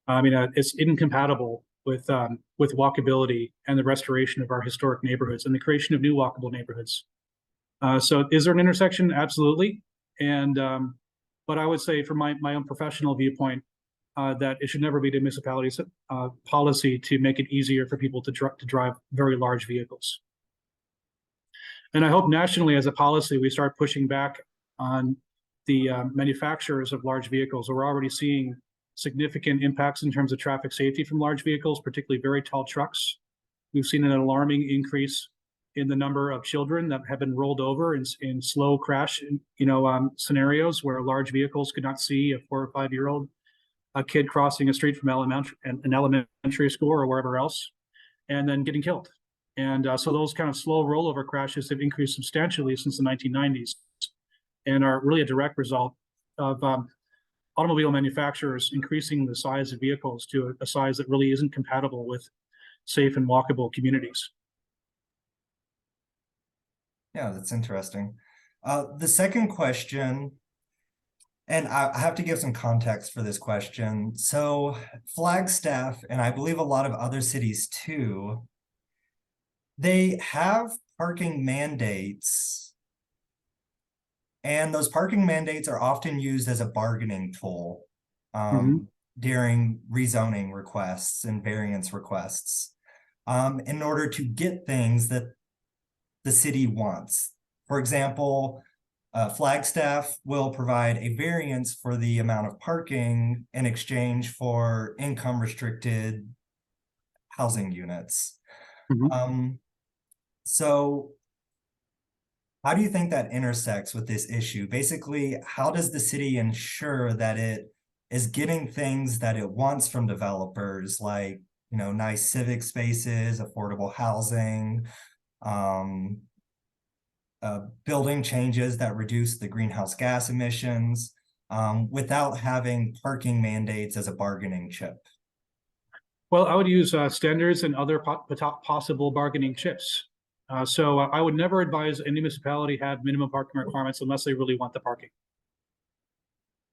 Speaker 2: I mean, it's incompatible with walkability and the restoration of our historic neighborhoods and the creation of new walkable neighborhoods. So is there an intersection? Absolutely. And but I would say, from my own professional viewpoint, that it should never be the municipality's policy to make it easier for people to drive very large vehicles. And I hope nationally, as a policy, we start pushing back on the manufacturers of large vehicles. We're already seeing significant impacts in terms of traffic safety from large vehicles, particularly very tall trucks. We've seen an alarming increase in the number of children that have been rolled over in slow crash, scenarios where large vehicles could not see a 4 or 5 year old kid crossing a street from an elementary school or wherever else, and then getting killed. And so those kind of slow rollover crashes have increased substantially since the 1990s. and are really a direct result of automobile manufacturers increasing the size of vehicles to a size that really isn't compatible with safe and walkable communities.
Speaker 1: Yeah, that's interesting. The second question, and I have to give some context for this question. So Flagstaff, and I believe a lot of other cities too, they have parking mandates, and those parking mandates are often used as a bargaining tool during rezoning requests and variance requests in order to get things that the city wants. For example, Flagstaff will provide a variance for the amount of parking in exchange for income restricted housing units. So how do you think that intersects with this issue? Basically, how does the city ensure that it is getting things that it wants from developers, like, you know, nice civic spaces, affordable housing, building changes that reduce the greenhouse gas emissions, without having parking mandates as a bargaining chip?
Speaker 2: Well, I would use standards and other possible bargaining chips. So I would never advise any municipality have minimum parking requirements unless they really want the parking.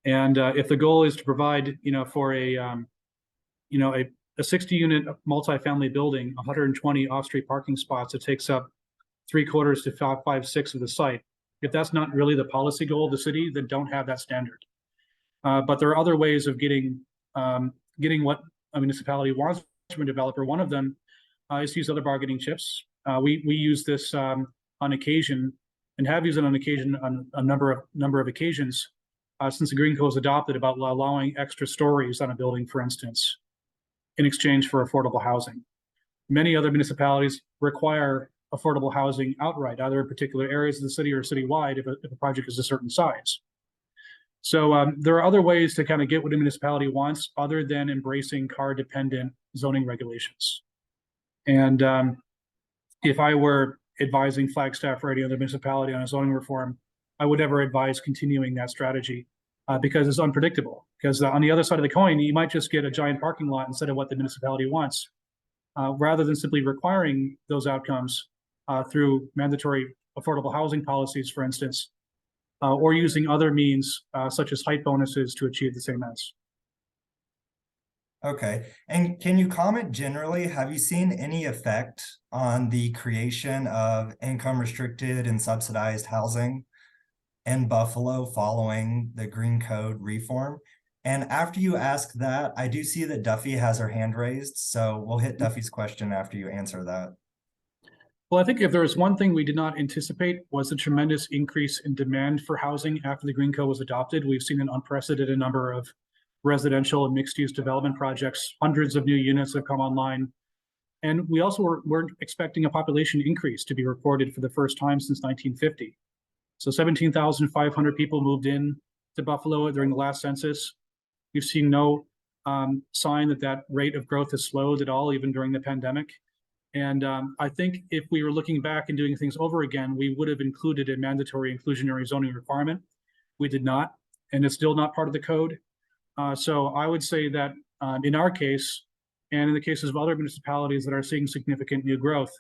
Speaker 2: And if the goal is to provide, you know, for a 60-unit multifamily building, 120 off-street parking spots, it takes up 3/4 to 5/6 of the site. If that's not really the policy goal of the city, then don't have that standard. But there are other ways of getting what a municipality wants from a developer. One of them is to use other bargaining chips. We use this on occasion, and have used it on occasion on a number of occasions since the Green Code was adopted, about allowing extra stories on a building, for instance, in exchange for affordable housing. Many other municipalities require affordable housing outright, either in particular areas of the city or citywide, if a project is a certain size. So there are other ways to kind of get what a municipality wants other than embracing car-dependent zoning regulations. And if I were advising Flagstaff or any other municipality on a zoning reform, I would never advise continuing that strategy because it's unpredictable. Because on the other side of the coin, you might just get a giant parking lot instead of what the municipality wants, rather than simply requiring those outcomes through mandatory affordable housing policies, for instance, or using other means such as height bonuses to achieve the same ends.
Speaker 1: Okay, and can you comment generally, have you seen any effect on the creation of income restricted and subsidized housing in Buffalo following the Green Code reform? And after you ask that, I do see that Duffy has her hand raised, so we'll hit Duffy's question after you answer that.
Speaker 2: Well, I think if there was one thing we did not anticipate was the tremendous increase in demand for housing after the Green Code was adopted. We've seen an unprecedented number of residential and mixed-use development projects. Hundreds of new units have come online. And we also weren't expecting a population increase to be reported for the first time since 1950. So 17,500 people moved in to Buffalo during the last census. We've seen no sign that rate of growth has slowed at all, even during the pandemic. And I think if we were looking back and doing things over again, we would have included a mandatory inclusionary zoning requirement. We did not, and it's still not part of the code. So I would say that in our case, and in the cases of other municipalities that are seeing significant new growth,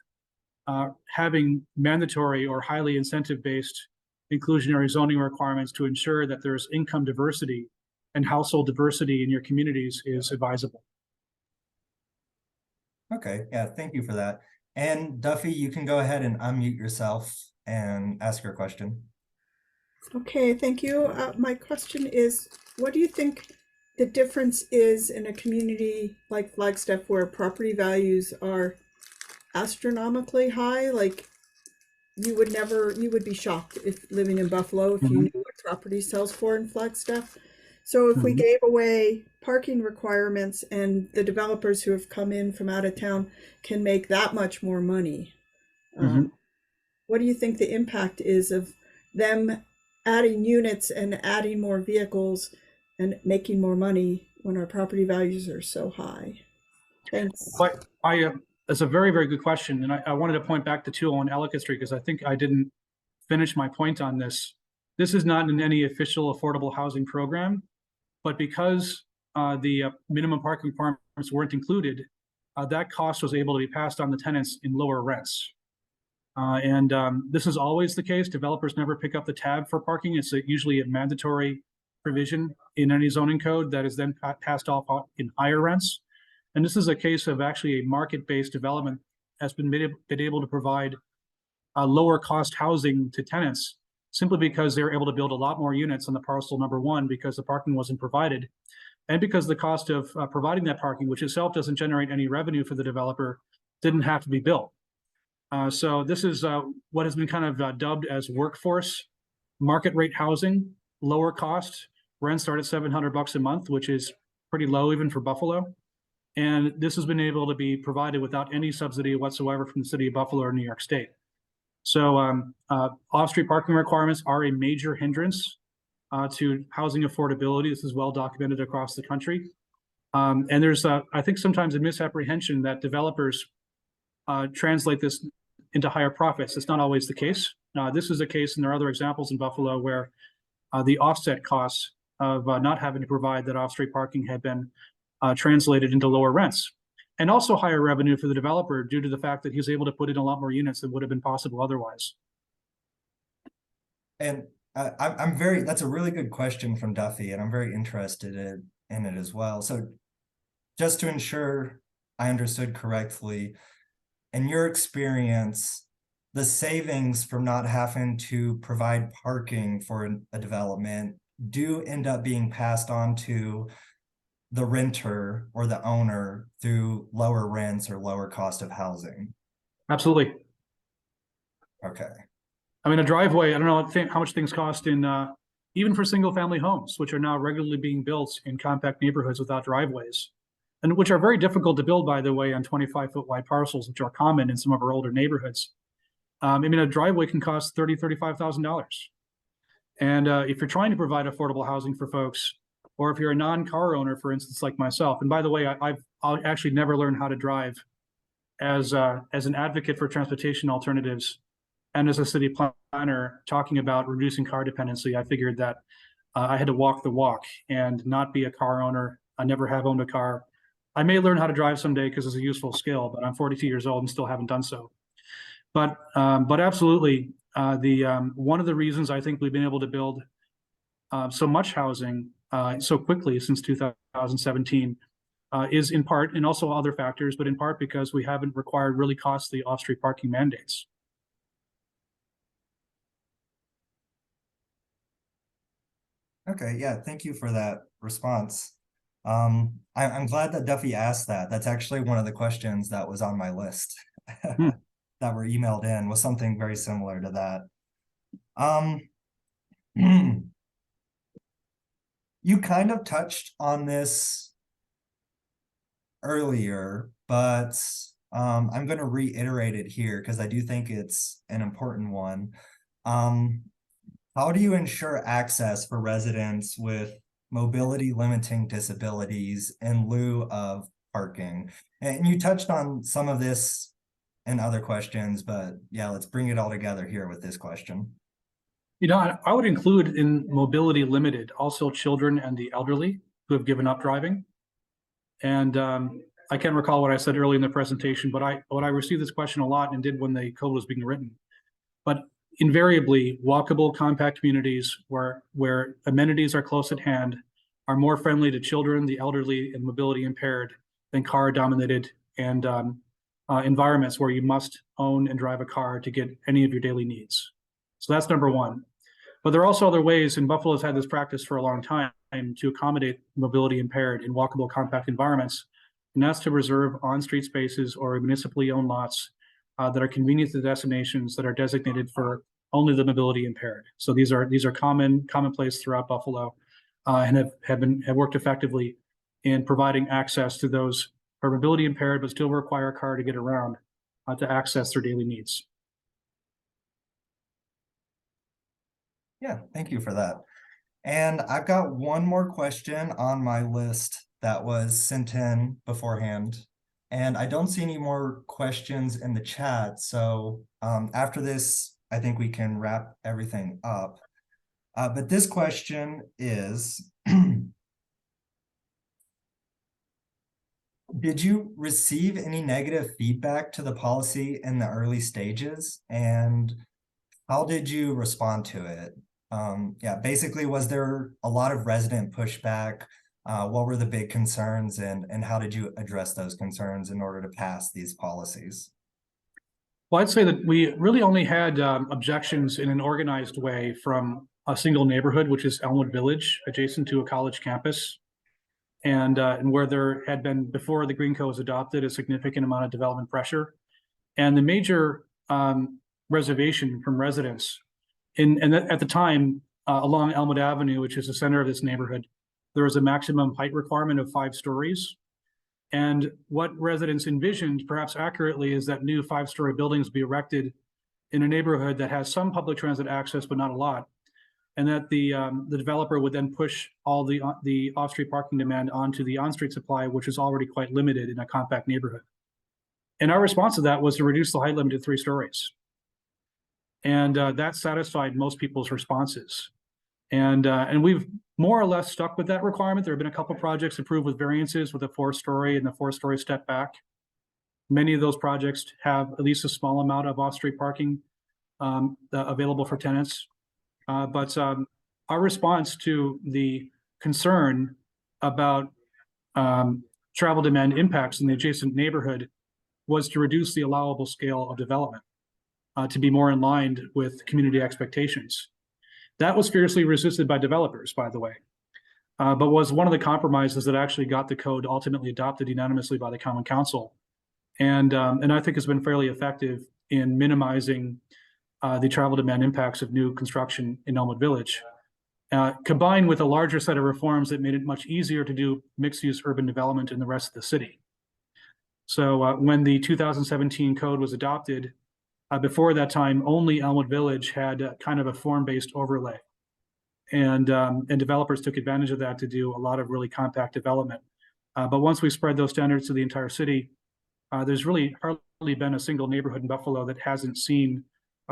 Speaker 2: having mandatory or highly incentive-based inclusionary zoning requirements to ensure that there's income diversity and household diversity in your communities is advisable.
Speaker 1: Okay, yeah, thank you for that. And Duffy, you can go ahead and unmute yourself and ask your question.
Speaker 9: Okay, thank you. My question is, what do you think the difference is in a community like Flagstaff where property values are astronomically high? Like you would be shocked if living in Buffalo if you knew what property sells for in Flagstaff. So if we gave away parking requirements and the developers who have come in from out of town can make that much more money, what do you think the impact is of them adding units and adding more vehicles and making more money when our property values are so high? Thanks.
Speaker 2: But that's a very, very good question. And I wanted to point back to 201 Ellicott Street because I think I didn't finish my point on this. This is not in any official affordable housing program, but because the minimum parking requirements weren't included, that cost was able to be passed on to tenants in lower rents. This is always the case. Developers never pick up the tab for parking. It's usually a mandatory provision in any zoning code that is then passed off in higher rents. And this is a case of actually a market-based development has been able to provide lower cost housing to tenants simply because they're able to build a lot more units on the parcel number one because the parking wasn't provided. And because the cost of providing that parking, which itself doesn't generate any revenue for the developer, didn't have to be built. So this is what has been kind of dubbed as workforce market rate housing, lower cost. Rents start at $700 a month, which is pretty low even for Buffalo. And this has been able to be provided without any subsidy whatsoever from the city of Buffalo or New York State. So off-street parking requirements are a major hindrance to housing affordability. This is well documented across the country. And there's, I think, sometimes a misapprehension that developers translate this into higher profits. It's not always the case. This is a case, and there are other examples in Buffalo where the offset costs of not having to provide that off-street parking have been translated into lower rents. And also higher revenue for the developer due to the fact that he's able to put in a lot more units than would have been possible otherwise.
Speaker 1: And that's a really good question from Duffy, and I'm very interested in it as well. So just to ensure I understood correctly, in your experience, the savings from not having to provide parking for a development do end up being passed on to the renter or the owner through lower rents or lower cost of housing.
Speaker 2: Absolutely.
Speaker 1: Okay.
Speaker 2: I mean, a driveway, I don't know how much things cost in, even for single family homes, which are now regularly being built in compact neighborhoods without driveways, and which are very difficult to build, by the way, on 25-foot wide parcels, which are common in some of our older neighborhoods. I mean, a driveway can cost $30,000, $35,000. And if you're trying to provide affordable housing for folks, or if you're a non-car owner, for instance, like myself, and by the way, I've actually never learned how to drive as an advocate for transportation alternatives. And as a city planner talking about reducing car dependency, I figured that I had to walk the walk and not be a car owner. I never have owned a car. I may learn how to drive someday because it's a useful skill, but I'm 42 years old and still haven't done so. But absolutely, one of the reasons I think we've been able to build so much housing so quickly since 2017 is in part, and also other factors, but in part because we haven't required really costly off-street parking mandates.
Speaker 1: Okay, yeah, thank you for that response. I'm glad that Duffy asked that. That's actually one of the questions that was on my list that were emailed in, was something very similar to that. You kind of touched on this earlier, but I'm going to reiterate it here because I do think it's an important one. How do you ensure access for residents with mobility limiting disabilities in lieu of parking? And you touched on some of this in other questions, but yeah, let's bring it all together here with this question.
Speaker 2: You know, I would include in mobility limited also children and the elderly who have given up driving. And I can't recall what I said early in the presentation, but I received this question a lot and did when the code was being written. But invariably, walkable compact communities where amenities are close at hand are more friendly to children, the elderly, and mobility impaired than car dominated and environments where you must own and drive a car to get any of your daily needs. So that's number one. But there are also other ways, and Buffalo's had this practice for a long time, to accommodate mobility impaired in walkable compact environments, and that's to reserve on-street spaces or municipally owned lots that are convenient to destinations that are designated for only the mobility impaired. So these are commonplace throughout Buffalo, and have worked effectively in providing access to those who are mobility impaired but still require a car to get around to access their daily needs.
Speaker 1: Yeah, thank you for that. And I've got one more question on my list that was sent in beforehand. And I don't see any more questions in the chat. So after this, I think we can wrap everything up. But this question is, did you receive any negative feedback to the policy in the early stages? And how did you respond to it? Yeah, basically, was there a lot of resident pushback? What were the big concerns, and how did you address those concerns in order to pass these policies?
Speaker 2: Well, I'd say that we really only had objections in an organized way from a single neighborhood, which is Elmwood Village, adjacent to a college campus. And where there had been, before the Green Co was adopted, a significant amount of development pressure. And the major reservation from residents at the time along Elmwood Avenue, which is the center of this neighborhood, there was a maximum height requirement of 5 stories. And what residents envisioned, perhaps accurately, is that new 5-story buildings be erected in a neighborhood that has some public transit access, but not a lot. And that the developer would then push all the off-street parking demand onto the on-street supply, which is already quite limited in a compact neighborhood. And our response to that was to reduce the height limit to 3 stories. And that satisfied most people's responses. And we've more or less stuck with that requirement. There have been a couple projects approved with variances with a 4-story and the 4-story step back. Many of those projects have at least a small amount of off-street parking available for tenants. But our response to the concern about travel demand impacts in the adjacent neighborhood was to reduce the allowable scale of development to be more in line with community expectations. That was fiercely resisted by developers, by the way, but was one of the compromises that actually got the code ultimately adopted unanimously by the Common Council. And I think has been fairly effective in minimizing the travel demand impacts of new construction in Elmwood Village, combined with a larger set of reforms that made it much easier to do mixed-use urban development in the rest of the city. So when the 2017 code was adopted, before that time, only Elmwood Village had kind of a form-based overlay. And developers took advantage of that to do a lot of really compact development. But once we spread those standards to the entire city, there's really hardly been a single neighborhood in Buffalo that hasn't seen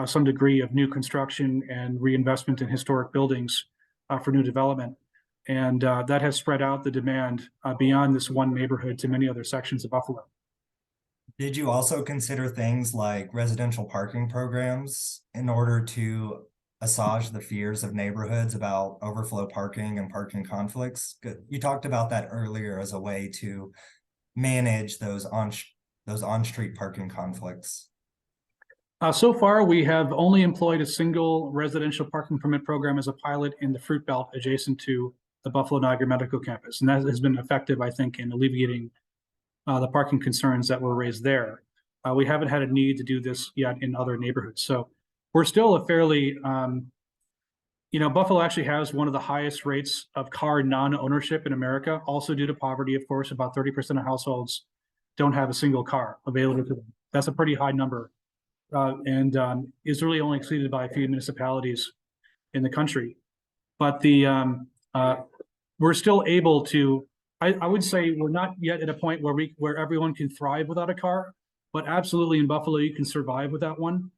Speaker 2: some degree of new construction and reinvestment in historic buildings for new development. And that has spread out the demand beyond this one neighborhood to many other sections of Buffalo.
Speaker 1: Did you also consider things like residential parking programs in order to assuage the fears of neighborhoods about overflow parking and parking conflicts? You talked about that earlier as a way to manage those on-street parking conflicts.
Speaker 2: So far, we have only employed a single residential parking permit program as a pilot in the Fruit Belt adjacent to the Buffalo Niagara Medical Campus. And that has been effective, I think, in alleviating the parking concerns that were raised there. We haven't had a need to do this yet in other neighborhoods. So we're still a fairly, Buffalo actually has one of the highest rates of car non-ownership in America, also due to poverty, of course. About 30% of households don't have a single car available to them. That's a pretty high number, and is really only exceeded by a few municipalities in the country. But we're still able to, I would say we're not yet at a point where everyone can thrive without a car, but absolutely in Buffalo, you can survive without one.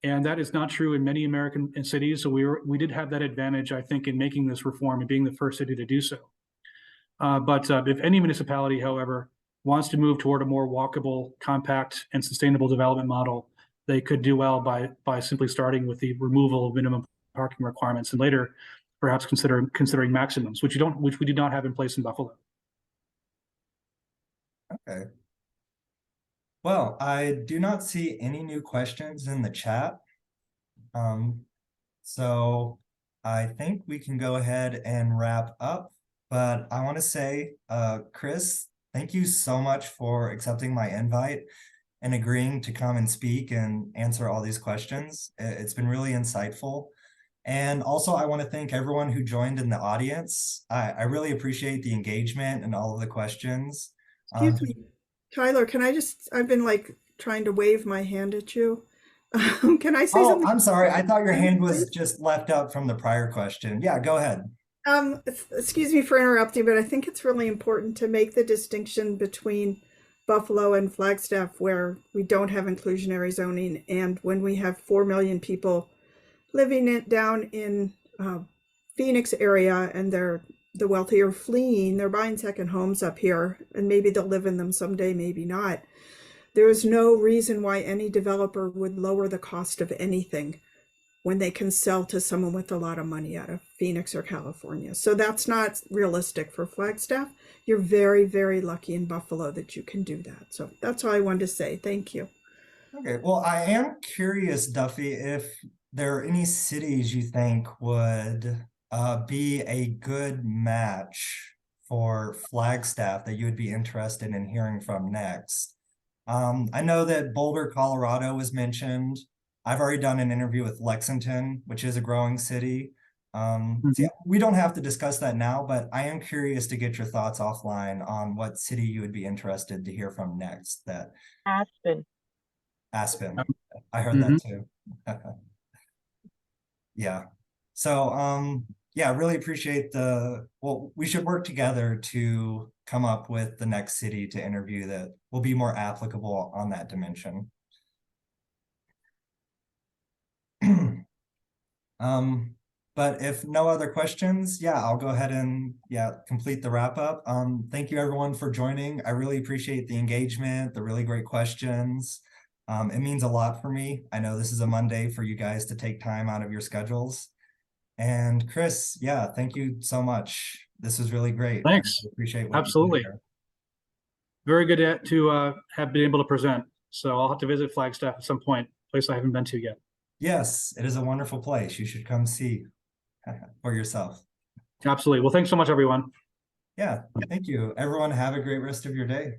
Speaker 2: And that is not true in many American cities. So we did have that advantage, I think, in making this reform and being the first city to do so. But if any municipality, however, wants to move toward a more walkable, compact, and sustainable development model, they could do well by simply starting with the removal of minimum parking requirements and later perhaps considering maximums, which we do not have in place in Buffalo.
Speaker 1: Okay. Well, I do not see any new questions in the chat. So I think we can go ahead and wrap up. But I want to say, Chris, thank you so much for accepting my invite and agreeing to come and speak and answer all these questions. It's been really insightful. And also, I want to thank everyone who joined in the audience. I really appreciate the engagement and all of the questions.
Speaker 9: Excuse me, Tyler, I've been like trying to wave my hand at you. Can I say something?
Speaker 1: I'm sorry. I thought your hand was just left up from the prior question. Yeah, go ahead.
Speaker 9: Excuse me for interrupting, but I think it's really important to make the distinction between Buffalo and Flagstaff, where we don't have inclusionary zoning, and when we have 4 million people living down in Phoenix area and the wealthy are fleeing, they're buying second homes up here, and maybe they'll live in them someday, maybe not. There is no reason why any developer would lower the cost of anything when they can sell to someone with a lot of money out of Phoenix or California. So that's not realistic for Flagstaff. You're very, very lucky in Buffalo that you can do that. So that's all I wanted to say. Thank you.
Speaker 1: Okay, well, I am curious, Duffy, if there are any cities you think would be a good match for Flagstaff that you would be interested in hearing from next. I know that Boulder, Colorado was mentioned. I've already done an interview with Lexington, which is a growing city. So we don't have to discuss that now, but I am curious to get your thoughts offline on what city you would be interested to hear from next.
Speaker 10: Aspen.
Speaker 1: I heard that too. Yeah. So, yeah, really appreciate well, we should work together to come up with the next city to interview that will be more applicable on that dimension. But if no other questions, yeah, I'll go ahead and complete the wrap up. Thank you everyone for joining. I really appreciate the engagement, the really great questions. It means a lot for me. I know this is a Monday for you guys to take time out of your schedules. And Chris, yeah, thank you so much. This was really great.
Speaker 2: Thanks.
Speaker 1: I appreciate what
Speaker 2: Absolutely.
Speaker 1: you did here.
Speaker 2: Very good to have been able to present. So I'll have to visit Flagstaff at some point, place I haven't been to yet.
Speaker 1: Yes, it is a wonderful place. You should come see for yourself.
Speaker 2: Absolutely. Well, thanks so much, everyone.
Speaker 1: Yeah, thank you. Everyone have a great rest of your day.